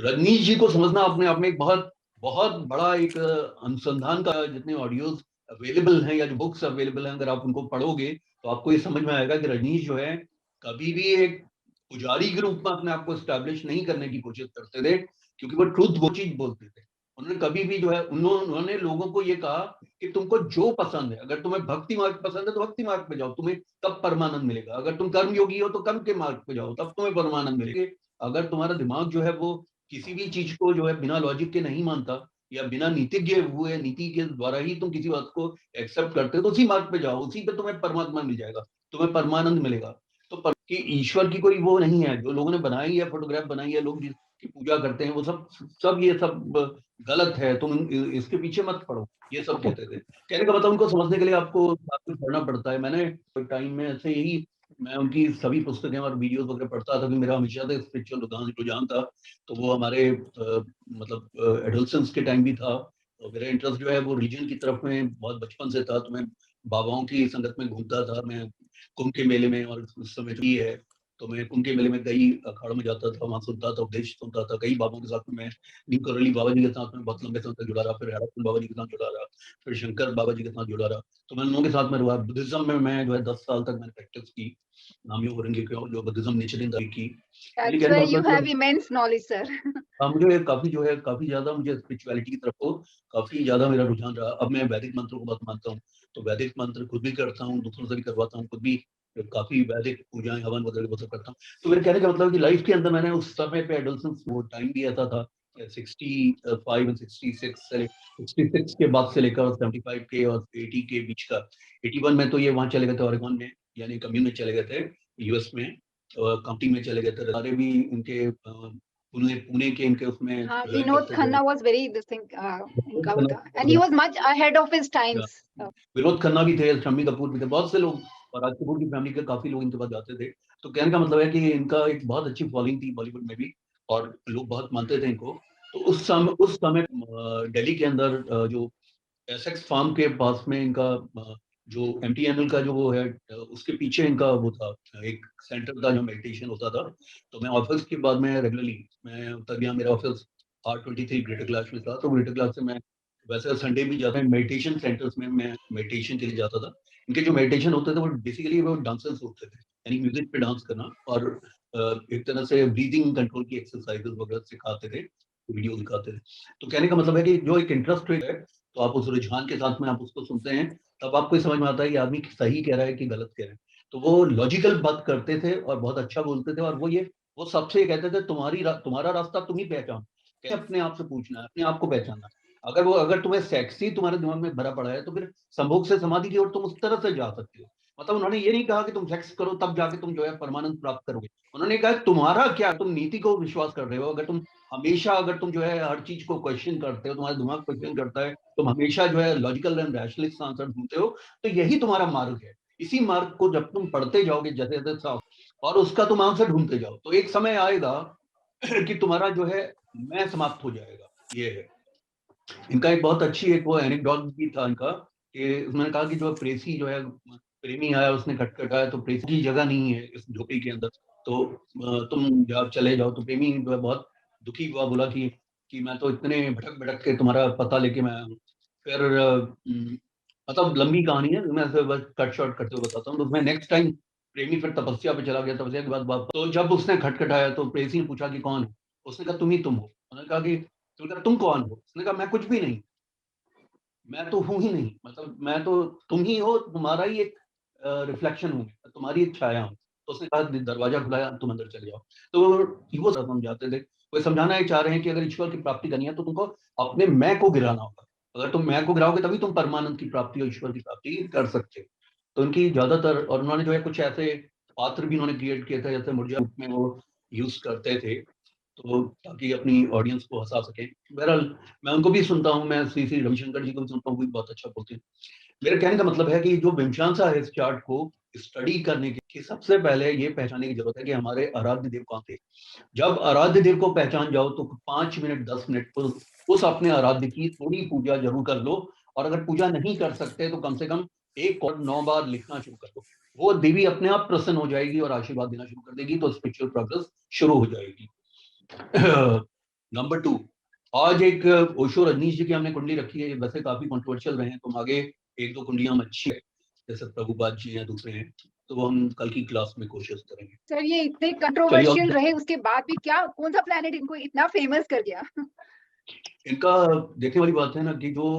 रजनीश जी को समझना अपने आप में एक बहुत बहुत बड़ा एक अनुसंधान का, जितने ऑडियोज अवेलेबल हैं या जो बुक्स अवेलेबल हैं, अगर आप उनको पढ़ोगे तो आपको ये समझ में आएगा कि रजनीश जो है कभी भी एक पुजारी के रूप में अपने आप को एस्टैब्लिश नहीं करने की कोशिश करते थे, क्योंकि वो ट्रूथ वो चीज बोलते थे। उन्होंने कभी भी जो है उन्होंने लोगों को ये कहा कि तुमको जो पसंद है, अगर तुम्हें भक्ति मार्ग पसंद है तो भक्ति मार्ग पे जाओ, तुम्हें तब परमानंद मिलेगा। अगर तुम कर्म योगी हो तो कर्म के मार्ग पे जाओ, तब तुम्हें परमानंद मिलेगा। अगर तुम्हारा दिमाग जो है वो किसी भी चीज को जो है बिना लॉजिक के नहीं मानता, या बिना नीतिज्ञ हुए नीति के द्वारा ही तुम किसी बात को एक्सेप्ट करते हो, तो उसी मार्ग पे जाओ, उसी पे तुम्हें परमात्मा मिल जाएगा, तुम्हें परमानंद मिलेगा। तो कि ईश्वर की कोई वो नहीं है, जो लोगों ने बनाई है फोटोग्राफ बनाई है, लोग जिसकी पूजा करते हैं वो सब ये सब गलत है, तुम इसके पीछे मत पड़ो, ये सब कहते थे। कहने का मतलब उनको समझने के लिए आपको काफी पढ़ना पड़ता है। मैंने टाइम में ऐसे ही मैं उनकी सभी पुस्तकें और वीडियोस वगैरह पढ़ता था, क्योंकि मेरा हमेशा से स्पिरिचुअल रुझान था। तो वो हमारे मतलब एडोलसेंस के टाइम भी था। तो मेरा इंटरेस्ट जो है वो रिलीजन की तरफ में बहुत बचपन से था। तो मैं बाबाओं की संगत में घूमता था, मैं कुंभ के मेले में, और उस समय जो है तो मैं कुंभ के मेले में कई अखाड़ों में जाता था, वहां सुनता था, उपदेश सुनता था। कई बाबाओं के साथ में मैं न्यू करौली बाबा जी के साथ में बहुत लंबे समय तक जुड़ा रहा, फिर हरापुर बाबा जी के साथ जुड़ा रहा, फिर शंकर बाबा जी के साथ जुड़ा रहा। तो मैं लोगों के साथ में रहा। बुद्धिज्म में मैं जो है 10 साल तक मैंने प्रैक्टिस की, नामियों औरंगे जो बुद्धिज्म नेचरिंग की। That's why you have immense knowledge, sir. मुझे काफी जो है काफी ज्यादा मुझे स्पिरिचुअलिटी की तरफ को काफी ज्यादा मेरा रुझान रहा। अब मैं वैदिक मंत्रों को बहुत मानता हूँ, तो वैदिक मंत्र खुद भी करता हूँ, दूसरों से भी करवाता हूँ, खुद भी काफी वैदिक पूजाएं हवन वगैरह वो सब करता हूँ। तो मेरे कहने का मतलब कि लाइफ के अंदर मैंने उस समय पे एडोलसेंस वो टाइम भी ऐसा था 65 और 66 के बाद से लेकर 75 के और 80 के बीच का। 81 में तो ये वहां चले गए थे ओरेगन में, यानी कम्यून में चले गए थे, यूएस में काउंटी में चले गए थे। सारे भी इनके पुणे के इनके उसमें हाँ, Vinod Khanna was very this thing इनका होता, and he was much ahead of his times. Vinod Khanna भी थे, शम्मी कपूर भी थे, बहुत से लोग, और राज कपूर की फैमिली के काफी लोग इनके पास जाते थे। तो कहने का मतलब है कि इनका एक बहुत अच्छी फॉलोइंग थी बॉलीवुड में भी, और लोग बहुत मानते थे इनको। तो उस समय दिल्ली के अंदर जो एसेक्स फार्म के पास में इनका जो MTNL का जो वो है उसके पीछे इनका वो था, एक सेंटर था जो मेडिटेशन होता था। तो मैं ऑफिस के बाद में रेगुलरली मैं तब यहाँ मेरा ऑफिस R23 ग्रेटर क्लास में था, तो ग्रेटर क्लास से मैं वैसे संडे भी जाता है मेडिटेशन सेंटर्स में, मैं मेडिटेशन के लिए जाता था। इनके जो मेडिटेशन होते थे वो बेसिकली वो डांसर्स होते थे, यानी म्यूजिक पे डांस करना, और एक तरह से ब्रीदिंग कंट्रोल की एक्सरसाइजेस वगैरह सिखाते थे, वीडियो दिखाते थे। तो कहने का मतलब है कि जो एक इंटरेस्ट है, तो आप उस रुझान के साथ में आप उसको सुनते हैं, तब आपको समझ में आता है कि आदमी सही कह रहा है कि गलत कह रहा है। तो वो लॉजिकल बात करते थे और बहुत अच्छा बोलते थे, और वो सबसे कहते थे तुम्हारा रास्ता तुम ही पहचान, अपने आप से पूछना है, अपने आप को पहचानना। अगर तुम्हें सेक्स ही तुम्हारे दिमाग में भरा पड़ा है, तो फिर संभोग से समाधि की ओर तुम उस तरह से जा सकते हो। मतलब उन्होंने ये नहीं कहा कि तुम सेक्स करो तब जाके तुम जो है परमानंद प्राप्त करोगे। उन्होंने कहा तुम्हारा क्या, तुम नीति को विश्वास कर रहे हो, अगर तुम जो है हर चीज को क्वेश्चन करते हो, तुम्हारा दिमाग क्वेश्चन करता है, तुम हमेशा जो है लॉजिकल एंड रैशनलिस्ट आंसर ढूंढते हो, तो यही तुम्हारा मार्ग है। इसी मार्ग को जब तुम पढ़ते जाओगे जैसे जैसे साफ, और उसका तुम आंसर ढूंढते जाओ, तो एक समय आएगा कि तुम्हारा जो है मैं समाप्त हो जाएगा। ये है इनका एक बहुत अच्छी एक वो एनेक्डोट भी था इनका, कि उन्होंने कहा कि जो प्रेसी जो है प्रेमी आया, उसने खटखटाया, तो प्रेसी की जगह नहीं है इस झोपड़ी के अंदर, तो तुम जब चले जाओ। तो प्रेमी जो है बहुत दुखी हुआ, बोला कि कि मैं तो इतने भटक भटक के तुम्हारा पता लेके मैं आया हूँ। फिर मतलब लंबी कहानी है, मैं ऐसे बस कट शॉर्ट करते हुए बताता हूँ। तो मैं नेक्स्ट टाइम प्रेमी फिर तपस्या पे चला गया, तपस्या के बाद वापस। तो जब उसने खटखटाया तो प्रेसी ने पूछा कि कौन है, उसने कहा तुम ही तुम हो। उन्होंने कहा कि तुम कौन हो? उसने कहा मैं कुछ भी नहीं, मैं तो हूं ही नहीं, मतलब मैं तो तुम ही हो, तुम्हारा ही एक रिफ्लेक्शन हूँ, तुम्हारी एक छाया हूँ। तो उसने कहा दरवाजा खुलाया, तुम अंदर चले जाओ। तो वो समझाते थे, वो समझाना ये चाह रहे हैं कि अगर ईश्वर की प्राप्ति करनी है तो तुमको अपने मैं को गिराना होगा। अगर तुम मैं को गिराओगे तभी तुम परमानंद की प्राप्ति और ईश्वर की प्राप्ति कर सकते हो। तो उनकी ज्यादातर, और उन्होंने जो है कुछ ऐसे पात्र भी उन्होंने क्रिएट किए थे जैसे मुर्जा रूप में वो यूज करते थे, तो ताकि अपनी ऑडियंस को हंसा सके। बहरहाल मैं उनको भी सुनता हूँ, मैं श्री श्री रविशंकर जी को भी सुनता हूँ, वो भी बहुत अच्छा बोलते हैं। मेरे कहने का मतलब है कि जो विमशांसा है इस चार्ट को स्टडी करने की सबसे पहले ये पहचानने की जरूरत है कि हमारे आराध्य देव कौन थे। जब आराध्य देव को पहचान जाओ तो 5 मिनट 10 मिनट उस अपने आराध्य की थोड़ी पूजा जरूर कर लो, और अगर पूजा नहीं कर सकते तो कम से कम 1 और 9 बार लिखना शुरू कर दो। वो देवी अपने आप प्रसन्न हो जाएगी और आशीर्वाद देना शुरू कर देगी, तो स्पिरिचुअल प्रोग्रेस शुरू हो जाएगी। नंबर 2, आज एक ओशो रजनीश जी की हमने कुंडली रखी है, वैसे काफी कंट्रोवर्शियल रहे हैं, तो आगे 1-2 कुंडलियां अच्छी है जैसे प्रभुपाद जी हैं, दूसरे हैं, तो वो हम कल की क्लास में कोशिश करेंगे। सर ये इतने कंट्रोवर्शियल रहे उसके बाद भी क्या, कौन सा प्लेनेट इनको इतना फेमस कर गया? इनका देखने वाली बात है ना कि जो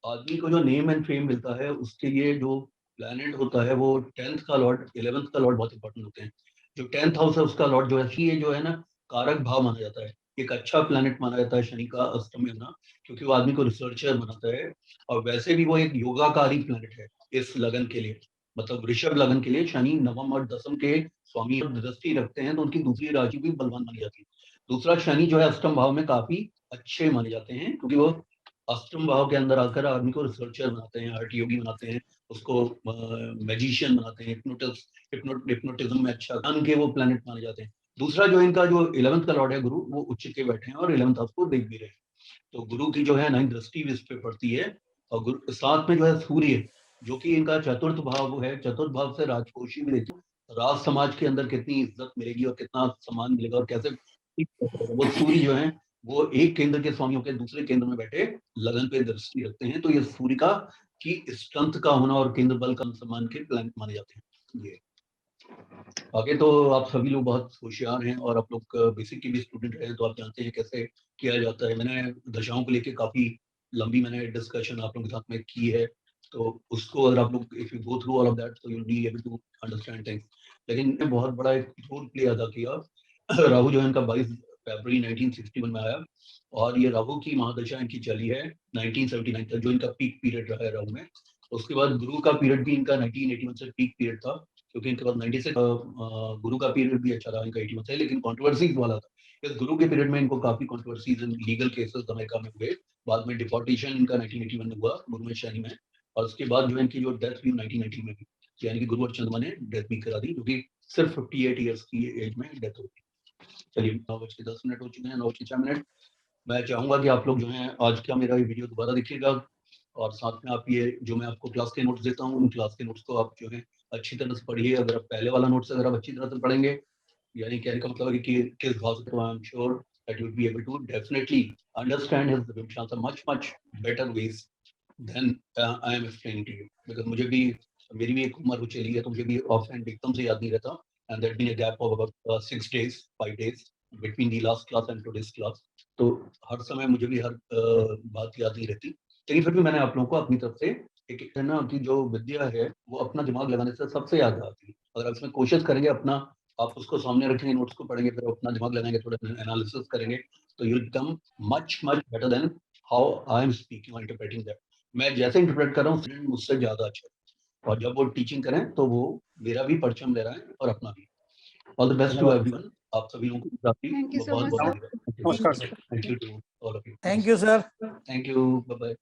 आदमी को जो नेम एंड फेम मिलता है उसके लिए जो प्लैनेट होता है वो 10th का लॉर्ड 11th का लॉर्ड बहुत इंपॉर्टेंट होते हैं। जो 10th हाउस है उसका लॉर्ड जो है ये जो है ना कारक भाव माना जाता है, एक अच्छा प्लैनेट माना जाता है शनि का अष्टम में होना, क्योंकि वो आदमी को रिसर्चर बनाता है। और वैसे भी वो एक योगाकारी प्लैनेट है इस लगन के लिए, मतलब वृषभ लगन के लिए शनि नवम और दसम के स्वामी दृष्टि रखते हैं, तो उनकी दूसरी राशि भी बलवान मानी जाती है। दूसरा शनि जो है अष्टम भाव में काफी अच्छे माने जाते हैं, क्योंकि वो अष्टम भाव के अंदर आकर आदमी को रिसर्चर बनाते हैं, हर्ट योगी बनाते हैं, उसको मैजिशियन बनाते हैं, हिप्नोटिज्म में अच्छा ज्ञान के वो प्लैनेट माने जाते हैं। दूसरा जो इनका जो 11th का लॉर्ड है गुरु, वो उच्च के बैठे हैं और 11th हाउस को देख भी रहे हैं, तो गुरु की जो है 9th दृष्टि भी इस पे पड़ती है। और गुरु साथ में जो है सूर्य, जो कि इनका चतुर्थ भाव है, चतुर्थ भाव से राजकोषी भी देखिए, राज समाज के अंदर कितनी इज्जत मिलेगी और कितना सम्मान मिलेगा और कैसे वो सूर्य जो है वो एक केंद्र के स्वामी होकर दूसरे केंद्र में बैठे लगन पे दृष्टि रखते हैं, तो ये सूर्य का की स्ट्रेंथ का होना और केंद्र बल का सम्मान के प्लैनेट माने जाते हैं। ये आगे तो आप सभी लोग बहुत होशियार हैं और आप लोग बेसिक के भी स्टूडेंट हैं, तो आप जानते हैं कैसे किया जाता है। मैंने दशाओं को लेके काफी लंबी मैंने डिस्कशन आप लोगों के साथ में की है, तो उसको अगर आप लोग if you go through all of that तो you will be able to understand things. लेकिन ने बहुत बड़ा एक रोल प्ले अदा किया। राहु जो है इनका 22 फरवरी 1961 में आया, और ये राहु की महादशा इनकी चली है 1979 तक, जो इनका पीक पीरियड रहा है राहु में। उसके बाद गुरु का पीरियड भी इनका 1981 से पीक पीरियड था, क्योंकि इनके बाद 96 गुरु का पीरियड भी अच्छा रहा इनका 81 से, लेकिन कंट्रोवर्सीज वाला था। इस गुरु के पीरियड में इनको काफी कंट्रोवर्सीज लीगल केसेस अमेरिका में हुए। बाद में डिपोर्टेशन इनका 1981 में हुआ गुरु में शनि में, और उसके बाद जो इनकी जो डेथ हुई 1990 में भी, यानी कि गुरु और चंद्रमा ने डेथ भी करा दी, क्योंकि सिर्फ 58 ईयर्स की एज में डेथ होती। चलिए 9:10 हो चुके हैं, 9:06। मैं चाहूंगा कि आप लोग जो है आज का मेरा ये वीडियो दोबारा देखिएगा, और साथ में आप ये जो मैं आपको क्लास के नोट्स देता हूँ उन क्लास के नोट्स को आप जो है अच्छी तरह से पढ़िए। अगर आप पहले वाला नोट्स अगर आप अच्छी तरह से पढ़ेंगे, यानी कहने का मतलब है कि किस भाव से, तो I am sure that you will be able to definitely understand his विमशांसा much better ways than I am explaining to you. Because मुझे भी, मेरी भी एक उम्र हो चली है, तो मुझे भी ऑफ हैंड एकदम से याद नहीं रहता, and that been a gap of about 6 days 5 days between the last class and today's class, तो हर समय मुझे भी हर बात याद नहीं रहती। लेकिन फिर भी मैंने आप लोगों को अपनी तरफ से एक है ना कि जो विद्या है वो अपना दिमाग लगाने से सबसे याद आती है। अगर आप इसमें कोशिश करेंगे, अपना आप उसको सामने रखेंगे, नोट्स को पढ़ेंगे, फिर अपना दिमाग लगाएंगे, थोड़ा एनालिसिस करेंगे, तो you will come much better than how I am speaking और इंटरप्रेटिंग दैट। मैं जैसे इंटरप्रेट कर रहा हूँ स्टूडेंट मुझसे ज्यादा अच्छा है, और जब वो टीचिंग करें तो वो मेरा भी परचम ले रहा है और अपना भी। All the best to everyone. आप सभी लोगों को Thank you so बहुत much, बहुत sir. धन्यवाद। नमस्कार sir. Thank you to all of you. Thank you, sir. Thank you, bye bye.